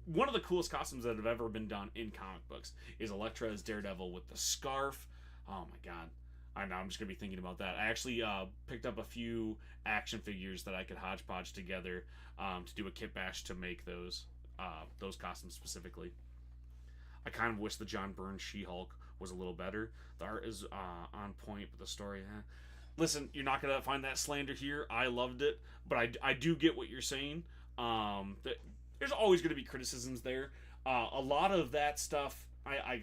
One of the coolest costumes that have ever been done in comic books is Elektra as Daredevil with the scarf. Oh my god. I know, I'm just going to be thinking about that. I actually picked up a few action figures that I could hodgepodge together to do a kit bash to make those costumes specifically. I kind of wish the John Byrne She-Hulk was a little better. The art is on point, but the story, Listen, you're not going to find that slander here. I loved it, but I do get what you're saying. There's always going to be criticisms there. A lot of that stuff, I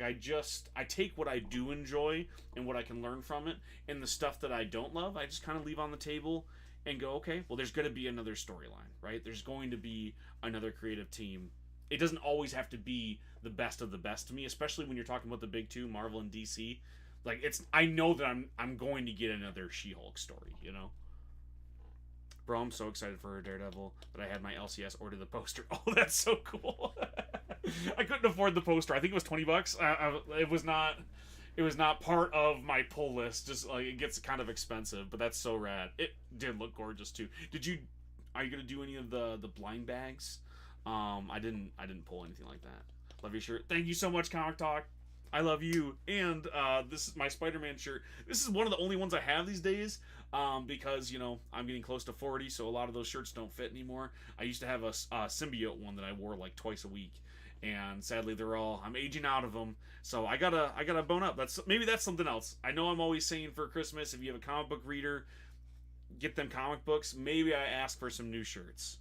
take what I do enjoy and what I can learn from it, and the stuff that I don't love, I just kind of leave on the table and go, okay, well, there's going to be another storyline, right? There's going to be another creative team. It doesn't always have to be the best of the best to me, especially when you're talking about the big two, Marvel and DC. Like I know that I'm going to get another She-Hulk story, you know. Bro, I'm so excited for her Daredevil that I had my LCS order the poster. Oh, that's so cool. I couldn't afford the poster. I think it was $20. It was not part of my pull list. Just like it gets kind of expensive, but that's so rad. It did look gorgeous too. Are you gonna do any of the blind bags? I didn't pull anything like that. Love your shirt. Thank you so much, Comic Talk. I love you. And this is my Spider-Man shirt. This is one of the only ones I have these days because, I'm getting close to 40, so a lot of those shirts don't fit anymore. I used to have a symbiote one that I wore like twice a week. And sadly, I'm aging out of them. So I gotta bone up. Maybe that's something else. I know I'm always saying for Christmas, if you have a comic book reader, get them comic books. Maybe I ask for some new shirts.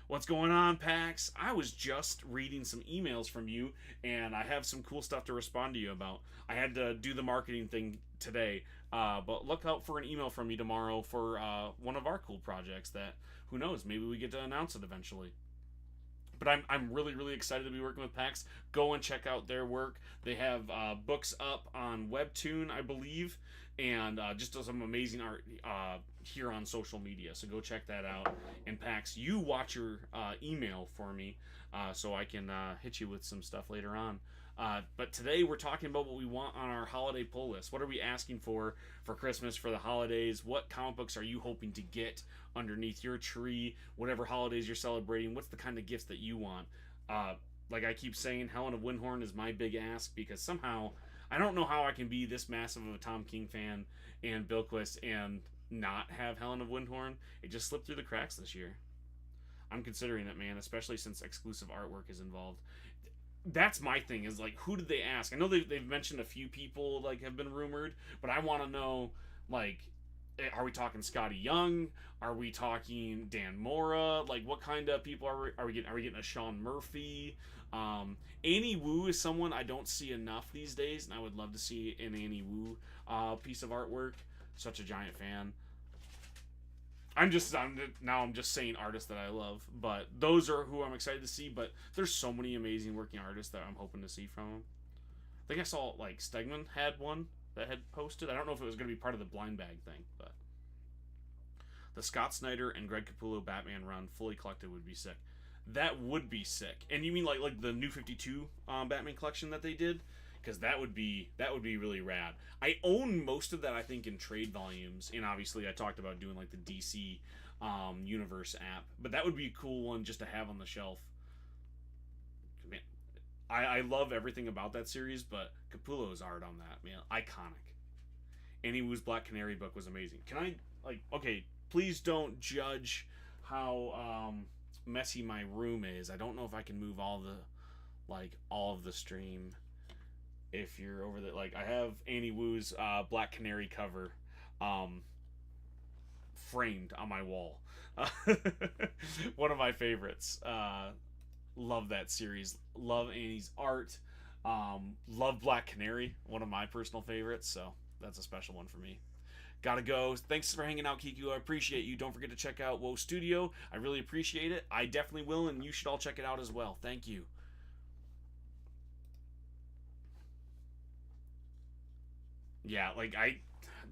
What's going on, Pax? I was just reading some emails from you, and I have some cool stuff to respond to you about. I had to do the marketing thing today, but look out for an email from you tomorrow for one of our cool projects that, who knows, maybe we get to announce it eventually. But I'm really, really excited to be working with Pax. Go and check out their work. They have books up on Webtoon, I believe, and just some amazing art here on social media. So go check that out. And Pax, you watch your email for me so I can hit you with some stuff later on. But today we're talking about what we want on our holiday pull list. What are we asking for Christmas, for the holidays? What comic books are you hoping to get underneath your tree? Whatever holidays you're celebrating, what's the kind of gifts that you want? Like I keep saying, Helen of Windhorn is my big ask because somehow I don't know how I can be this massive of a Tom King fan and Bilquist and not have Helen of Windhorn. It just slipped through the cracks this year. I'm considering it, man, especially since exclusive artwork is involved. That's my thing, is like, who did they ask? I know they've mentioned a few people like have been rumored, but I want to know, like, are we talking Scotty Young? Are we talking Dan Mora? Like, what kind of people are we getting? Are we getting a Sean Murphy? Annie Wu is someone I don't see enough these days, and I would love to see an Annie Wu piece of artwork. Such a giant fan. I'm just saying artists that I love, but those are who I'm excited to see. But there's so many amazing working artists that I'm hoping to see from them. I think I saw like Stegman had one that had posted. I don't know if it was going to be part of the blind bag thing, but the Scott Snyder and Greg Capullo Batman run fully collected would be sick. That would be sick. And you mean like the New 52 Batman collection that they did? Because that would be really rad. I own most of that, I think, in trade volumes, and obviously I talked about doing like the DC universe app. But that would be a cool one just to have on the shelf. Man, I love everything about that series, but Capullo's art on that, man, iconic. Annie Wu's Black Canary book was amazing. Can I, like, okay, please don't judge how messy my room is. I don't know if I can move all of the stream. If you're over there, like, I have Annie Wu's Black Canary cover um, framed on my wall. One of my favorites. Love that series. Love Annie's art. Love Black Canary, one of my personal favorites. So that's a special one for me. Gotta go. Thanks for hanging out, Kiku. I appreciate you. Don't forget to check out Woe Studio. I really appreciate it. I definitely will, and you should all check it out as well. Thank you. Yeah, like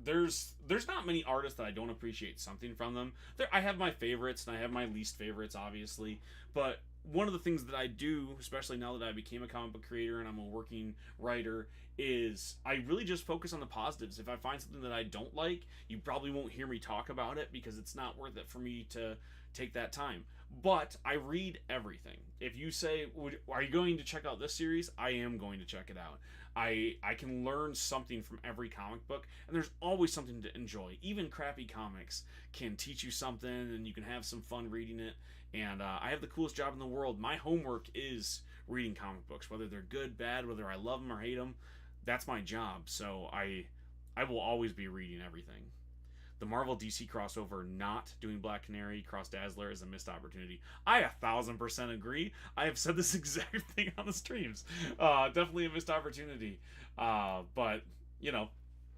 there's not many artists that I don't appreciate something from them. I have my favorites and I have my least favorites, obviously, but one of the things that I do, especially now that I became a comic book creator and I'm a working writer, is I really just focus on the positives. If I find something that I don't like, you probably won't hear me talk about it because it's not worth it for me to take that time. But I read everything. If you say, "Are you going to check out this series?" I am going to check it out. I can learn something from every comic book, and there's always something to enjoy. Even crappy comics can teach you something, and you can have some fun reading it. And I have the coolest job in the world. My homework is reading comic books, whether they're good, bad, whether I love them or hate them. That's my job. So I will always be reading everything. The Marvel DC crossover not doing Black Canary Cross Dazzler is a missed opportunity. I 1,000% agree. I have said this exact thing on the streams. Definitely a missed opportunity. But you know,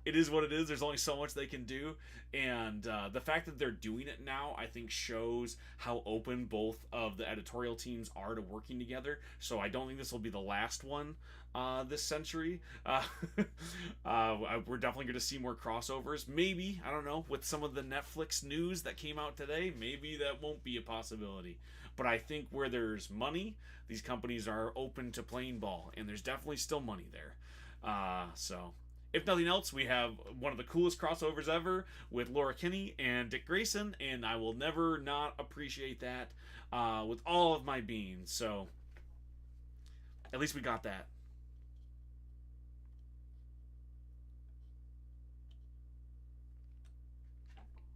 it is what it is. There's only so much they can do, and the fact that they're doing it now, I think, shows how open both of the editorial teams are to working together. So I don't think this will be the last one this century. We're definitely going to see more crossovers. Maybe, I don't know, with some of the Netflix news that came out today, maybe that won't be a possibility. But I think where there's money, these companies are open to playing ball, and there's definitely still money there. So if nothing else, we have one of the coolest crossovers ever with Laura Kinney and Dick Grayson, and I will never not appreciate that with all of my being. So at least we got that.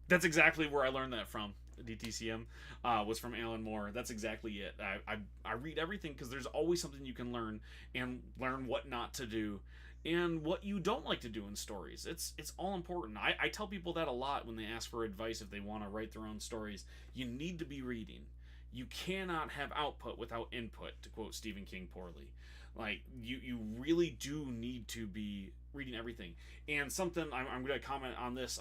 That's exactly where I learned that from. DTCM was from Alan Moore. That's exactly it. I read everything because there's always something you can learn, and learn what not to do and what you don't like to do in stories. It's all important. I tell people that a lot when they ask for advice if they want to write their own stories. You need to be reading. You cannot have output without input, to quote Stephen King poorly. Like, you really do need to be reading everything. And something I'm going to comment on this.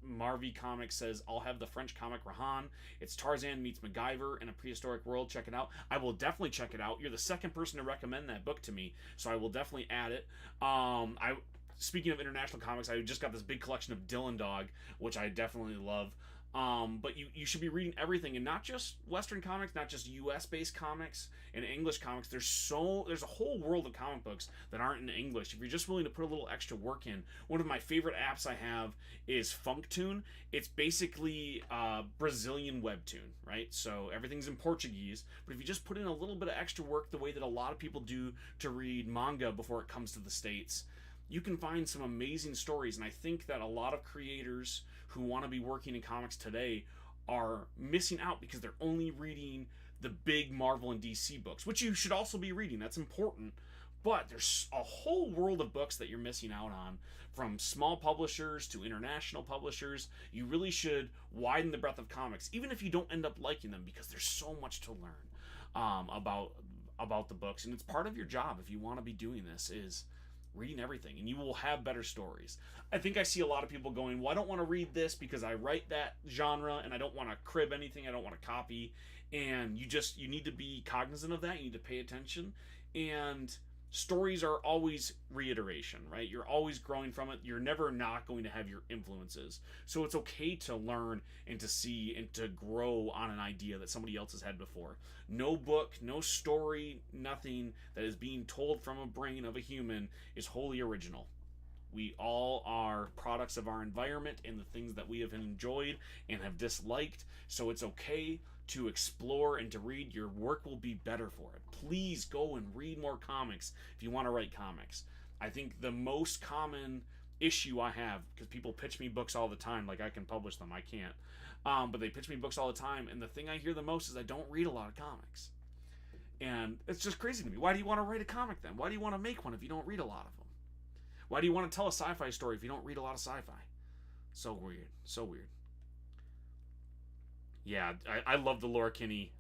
Marvy Comics says, I'll have the French comic Rahan. It's Tarzan meets MacGyver in a prehistoric world. Check it out. I will definitely check it out. You're the second person to recommend that book to me, so I will definitely add it. Speaking of international comics, I just got this big collection of Dylan Dog, which I definitely love. But you should be reading everything, and not just Western comics, not just U.S. based comics and English comics. There's a whole world of comic books that aren't in English. If you're just willing to put a little extra work in, one of my favorite apps I have is Funktune. It's basically Brazilian webtoon, right? So everything's in Portuguese, but if you just put in a little bit of extra work, the way that a lot of people do to read manga before it comes to the States, you can find some amazing stories. And I think that a lot of creators who want to be working in comics today are missing out because they're only reading the big Marvel and DC books, which you should also be reading. That's important. But there's a whole world of books that you're missing out on, from small publishers to international publishers. You really should widen the breadth of comics, even if you don't end up liking them, because there's so much to learn about the books. And it's part of your job, if you want to be doing this, is reading everything, and you will have better stories. I think I see a lot of people going, well, I don't want to read this because I write that genre and I don't want to crib anything, I don't want to copy. And you need to be cognizant of that. You need to pay attention. And stories are always reiteration, right? You're always growing from it. You're never not going to have your influences. So it's okay to learn and to see and to grow on an idea that somebody else has had before. No book, no story, nothing that is being told from a brain of a human is wholly original. We all are products of our environment and the things that we have enjoyed and have disliked. So it's okay to explore and to read. Your work will be better for it. Please go and read more comics if you want to write comics. I think the most common issue I have, because people pitch me books all the time, like I can publish them, I can't. But they pitch me books all the time, and the thing I hear the most is I don't read a lot of comics. And it's just crazy to me. Why do you want to write a comic then? Why do you want to make one if you don't read a lot of them? Why do you want to tell a sci-fi story if you don't read a lot of sci-fi? So weird. So weird. Yeah, I love the Laura Kinney,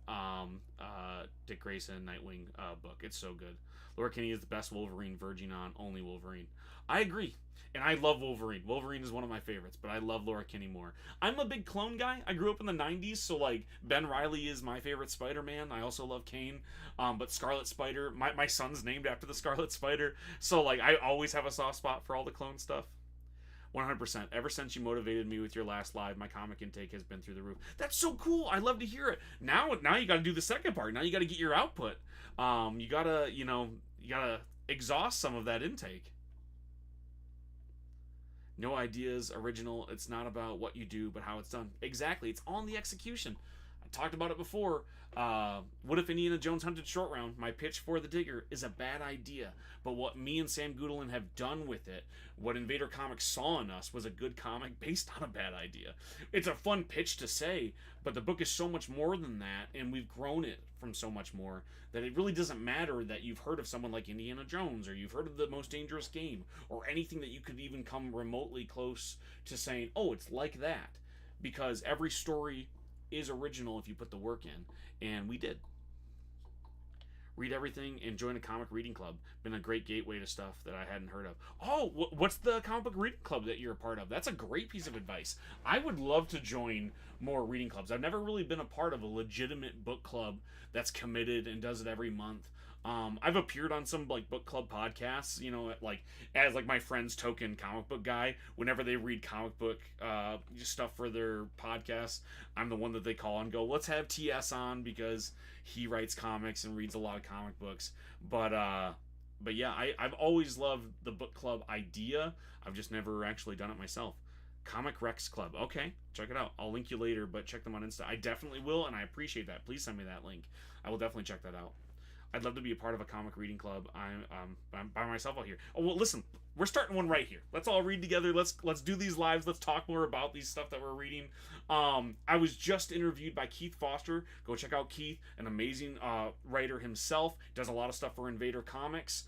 Dick Grayson, Nightwing book. It's so good. Laura Kinney is the best Wolverine, verging on only Wolverine. I agree. And I love Wolverine. Wolverine is one of my favorites, but I love Laura Kinney more. I'm a big clone guy. I grew up in the 90s, so like Ben Reilly is my favorite Spider-Man. I also love Kane. But Scarlet Spider, my son's named after the Scarlet Spider. So like I always have a soft spot for all the clone stuff. 100%. Ever since you motivated me with your last live, my comic intake has been through the roof. That's so cool. I love to hear it. Now you got to do the second part. Now you got to get your output. You gotta exhaust some of that intake. No ideas, original. It's not about what you do, but how it's done. Exactly. It's on the execution. I talked about it before. What if Indiana Jones hunted Shortround? My pitch for The Digger is a bad idea. But what me and Sam Goodlin have done with it, what Invader Comics saw in us, was a good comic based on a bad idea. It's a fun pitch to say, but the book is so much more than that, and we've grown it from so much more, that it really doesn't matter that you've heard of someone like Indiana Jones, or you've heard of The Most Dangerous Game, or anything that you could even come remotely close to saying, oh, it's like that. Because every story is original if you put the work in, and we did. Read everything and join a comic reading club. Been a great gateway to stuff that I hadn't heard of. Oh, what's the comic book reading club that you're a part of? That's a great piece of advice. I would love to join more reading clubs. I've never really been a part of a legitimate book club that's committed and does it every month. I've appeared on some like book club podcasts, as like my friend's token comic book guy. Whenever they read comic book stuff for their podcasts, I'm the one that they call and go, let's have TS on because he writes comics and reads a lot of comic books. But yeah, I've always loved the book club idea. I've just never actually done it myself. Comic Rex Club. Okay, check it out. I'll link you later, but check them on Insta. I definitely will, and I appreciate that. Please send me that link. I will definitely check that out. I'd love to be a part of a comic reading club. I'm by myself out here. Oh well, listen, we're starting one right here. Let's all read together. Let's do these lives. Let's talk more about these stuff that we're reading. I was just interviewed by Keith Foster. Go check out Keith, an amazing writer himself. Does a lot of stuff for Invader Comics.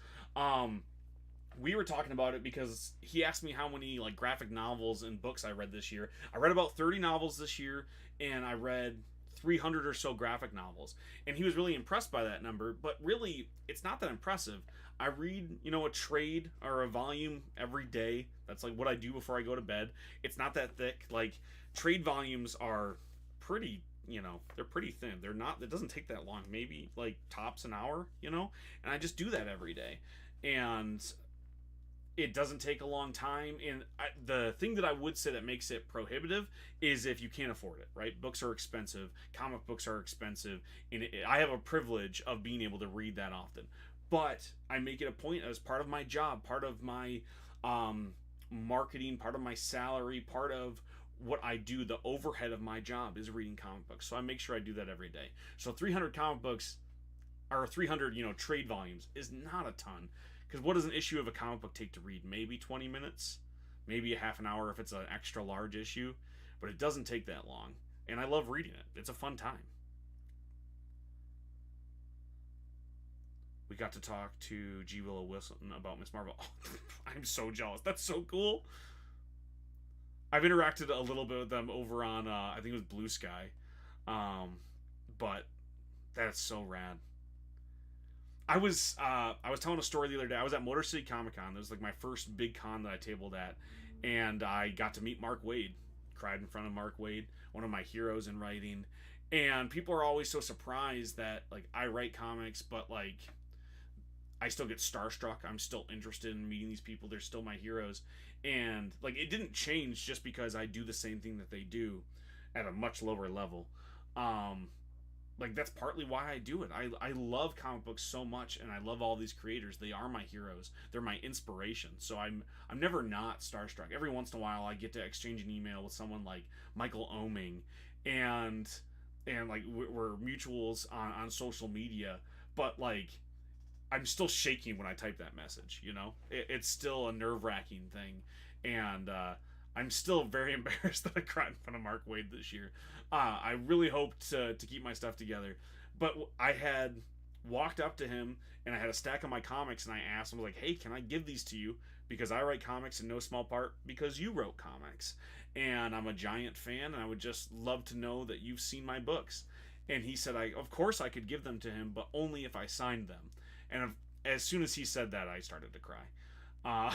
We were talking about it because he asked me how many like graphic novels and books I read this year. I read about 30 novels this year, and I read 300 or so graphic novels, and he was really impressed by that number. But really, it's not that impressive. I read a trade or a volume every day. That's like what I do before I go to bed. It's not that thick. Like trade volumes are pretty, they're pretty thin. They're not, it doesn't take that long, maybe like tops an hour, and I just do that every day, and it doesn't take a long time. And the thing that I would say that makes it prohibitive is if you can't afford it, right? Books are expensive. Comic books are expensive. And I have a privilege of being able to read that often. But I make it a point as part of my job, part of my marketing, part of my salary, part of what I do, the overhead of my job is reading comic books. So I make sure I do that every day. So 300 comic books, or 300, trade volumes is not a ton. Because what does an issue of a comic book take to read? Maybe 20 minutes? Maybe a half an hour if it's an extra large issue. But it doesn't take that long. And I love reading it. It's a fun time. We got to talk to G. Willow Wilson about Miss Marvel. Oh, I'm so jealous. That's so cool. I've interacted a little bit with them over on, I think it was Blue Sky. But that's so rad. I was telling a story the other day. I was at Motor City Comic Con. It was like my first big con that I tabled at, and I got to meet Mark Waid. Cried in front of Mark Waid, one of my heroes in writing. And people are always so surprised that like I write comics, but like I still get starstruck. I'm still interested in meeting these people. They're still my heroes, and like it didn't change just because I do the same thing that they do at a much lower level. like that's partly why I do it. I love comic books so much, and I love all these creators. They are my heroes. They're my inspiration. So I'm never not starstruck. Every once in a while, I get to exchange an email with someone like Michael Oeming, and like we're mutuals on social media. But like I'm still shaking when I type that message. It's still a nerve wracking thing, and I'm still very embarrassed that I cried in front of Mark Waid this year. I really hoped to keep my stuff together, but I had walked up to him and I had a stack of my comics, and I asked him, like, "Hey, can I give these to you? Because I write comics in no small part because you wrote comics, and I'm a giant fan, and I would just love to know that you've seen my books." And he said, "Of course I could give them to him, but only if I signed them." And as soon as he said that, I started to cry. Uh,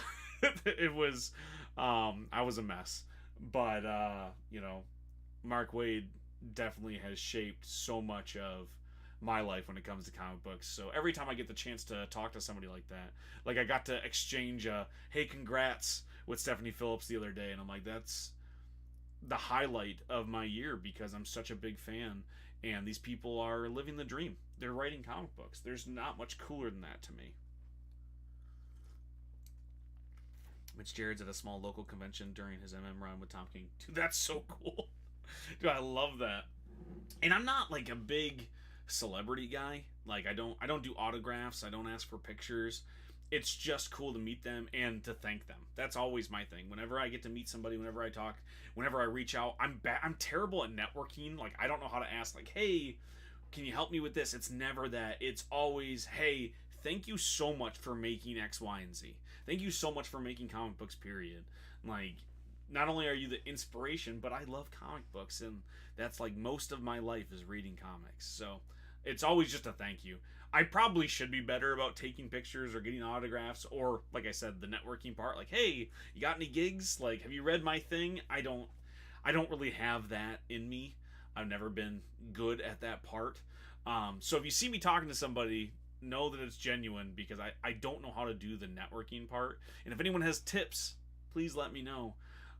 it was, I was a mess, but Mark Waid definitely has shaped so much of my life when it comes to comic books. So every time I get the chance to talk to somebody like that, like I got to exchange a "hey, congrats" with Stephanie Phillips the other day, and I'm like, that's the highlight of my year because I'm such a big fan, and these people are living the dream. They're writing comic books. There's not much cooler than that to me. Mitch Jared's at a small local convention during his run with Tom King. Dude, that's so cool. Dude, I love that. And I'm not like a big celebrity guy. Like I don't do autographs. I don't ask for pictures. It's just cool to meet them and to thank them. That's always my thing. Whenever I get to meet somebody, whenever I talk, whenever I reach out, I'm terrible at networking. Like I don't know how to ask, like, "Hey, can you help me with this?" It's never that. It's always, "Hey, thank you so much for making X, Y, and Z. Thank you so much for making comic books, period." Like, not only are you the inspiration, but I love comic books, and that's like most of my life is reading comics. So it's always just a thank you. I probably should be better about taking pictures or getting autographs, or like I said, the networking part. Like, "Hey, you got any gigs? Like, have you read my thing?" I don't really have that in me. I've never been good at that part. So if you see me talking to somebody, know that it's genuine because I don't know how to do the networking part. And if anyone has tips, please let me know.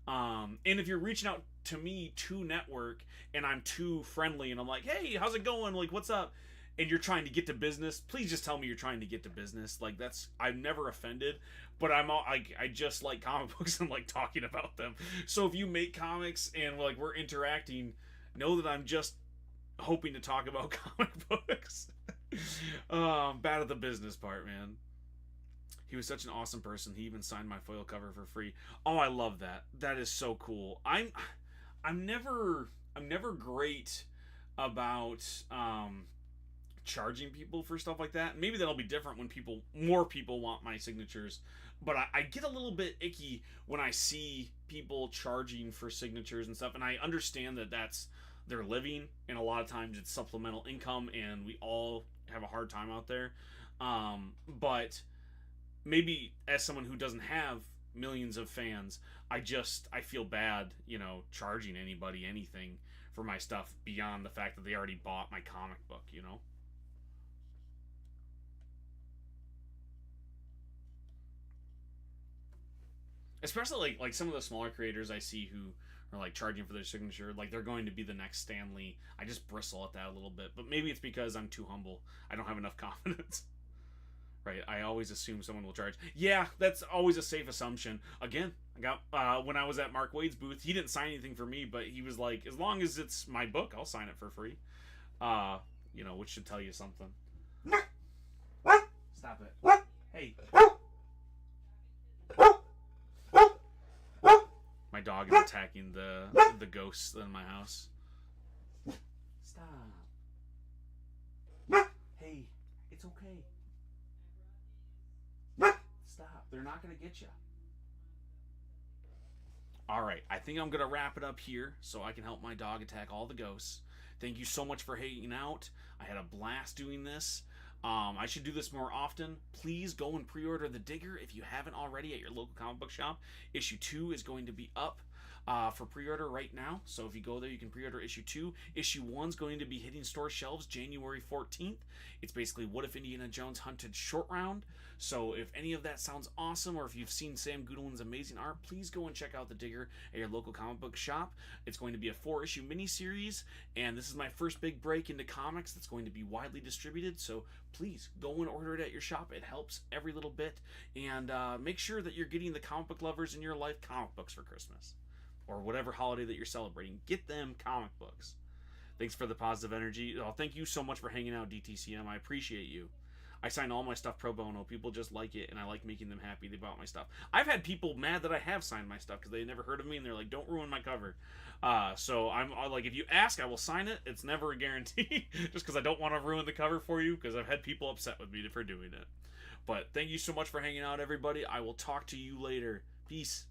And if you're reaching out to me to network and I'm too friendly and I'm like, "Hey, how's it going? Like, what's up?" and you're trying to get to business, please just tell me you're trying to get to business. Like, I'm never offended, but I just like comic books and like talking about them. So if you make comics and we're interacting, know that I'm just hoping to talk about comic books. Bad at the business part, man. He was such an awesome person. He even signed my foil cover for free. Oh, I love that. That is so cool. I'm never great about charging people for stuff like that. Maybe that'll be different when more people want my signatures. But I get a little bit icky when I see people charging for signatures and stuff. And I understand that that's their living, and a lot of times it's supplemental income, and we all have a hard time out there. But maybe as someone who doesn't have millions of fans, I feel bad, charging anybody anything for my stuff beyond the fact that they already bought my comic book. Especially like some of the smaller creators I see who are like charging for their signature, like they're going to be the next Stan Lee. I just bristle at that a little bit, but maybe it's because I'm too humble. I don't have enough confidence. Right, I always assume someone will charge. Yeah, that's always a safe assumption. Again, I got when I was at Mark Waid's booth, he didn't sign anything for me, but he was like, "As long as it's my book, I'll sign it for free." Which should tell you something. Stop it. Hey. My dog is attacking the ghosts in my house. Stop. Hey, it's okay. Stop. They're not going to get you. Alright, I think I'm going to wrap it up here so I can help my dog attack all the ghosts. Thank you so much for hanging out. I had a blast doing this. I should do this more often. Please go and pre-order The Digger if you haven't already at your local comic book shop. Issue 2 is going to be up. for pre-order right now. So if you go there, you can pre-order issue 2. Issue 1's going to be hitting store shelves January 14th. It's basically What If Indiana Jones Hunted Shortround. So if any of that sounds awesome, or if you've seen Sam Goodwin's amazing art, please go and check out The Digger at your local comic book shop. It's going to be a 4-issue miniseries, and this is my first big break into comics that's going to be widely distributed, so please go and order it at your shop. It helps every little bit, and make sure that you're getting the comic book lovers in your life comic books for Christmas, or whatever holiday that you're celebrating. Get them comic books. Thanks for the positive energy. Oh, thank you so much for hanging out, DTCM. I appreciate you. I sign all my stuff pro bono. People just like it, and I like making them happy. They bought my stuff. I've had people mad that I have signed my stuff because they never heard of me, and they're like, "Don't ruin my cover." So I'm like, if you ask, I will sign it. It's never a guarantee, just because I don't want to ruin the cover for you, because I've had people upset with me for doing it. But thank you so much for hanging out, everybody. I will talk to you later. Peace.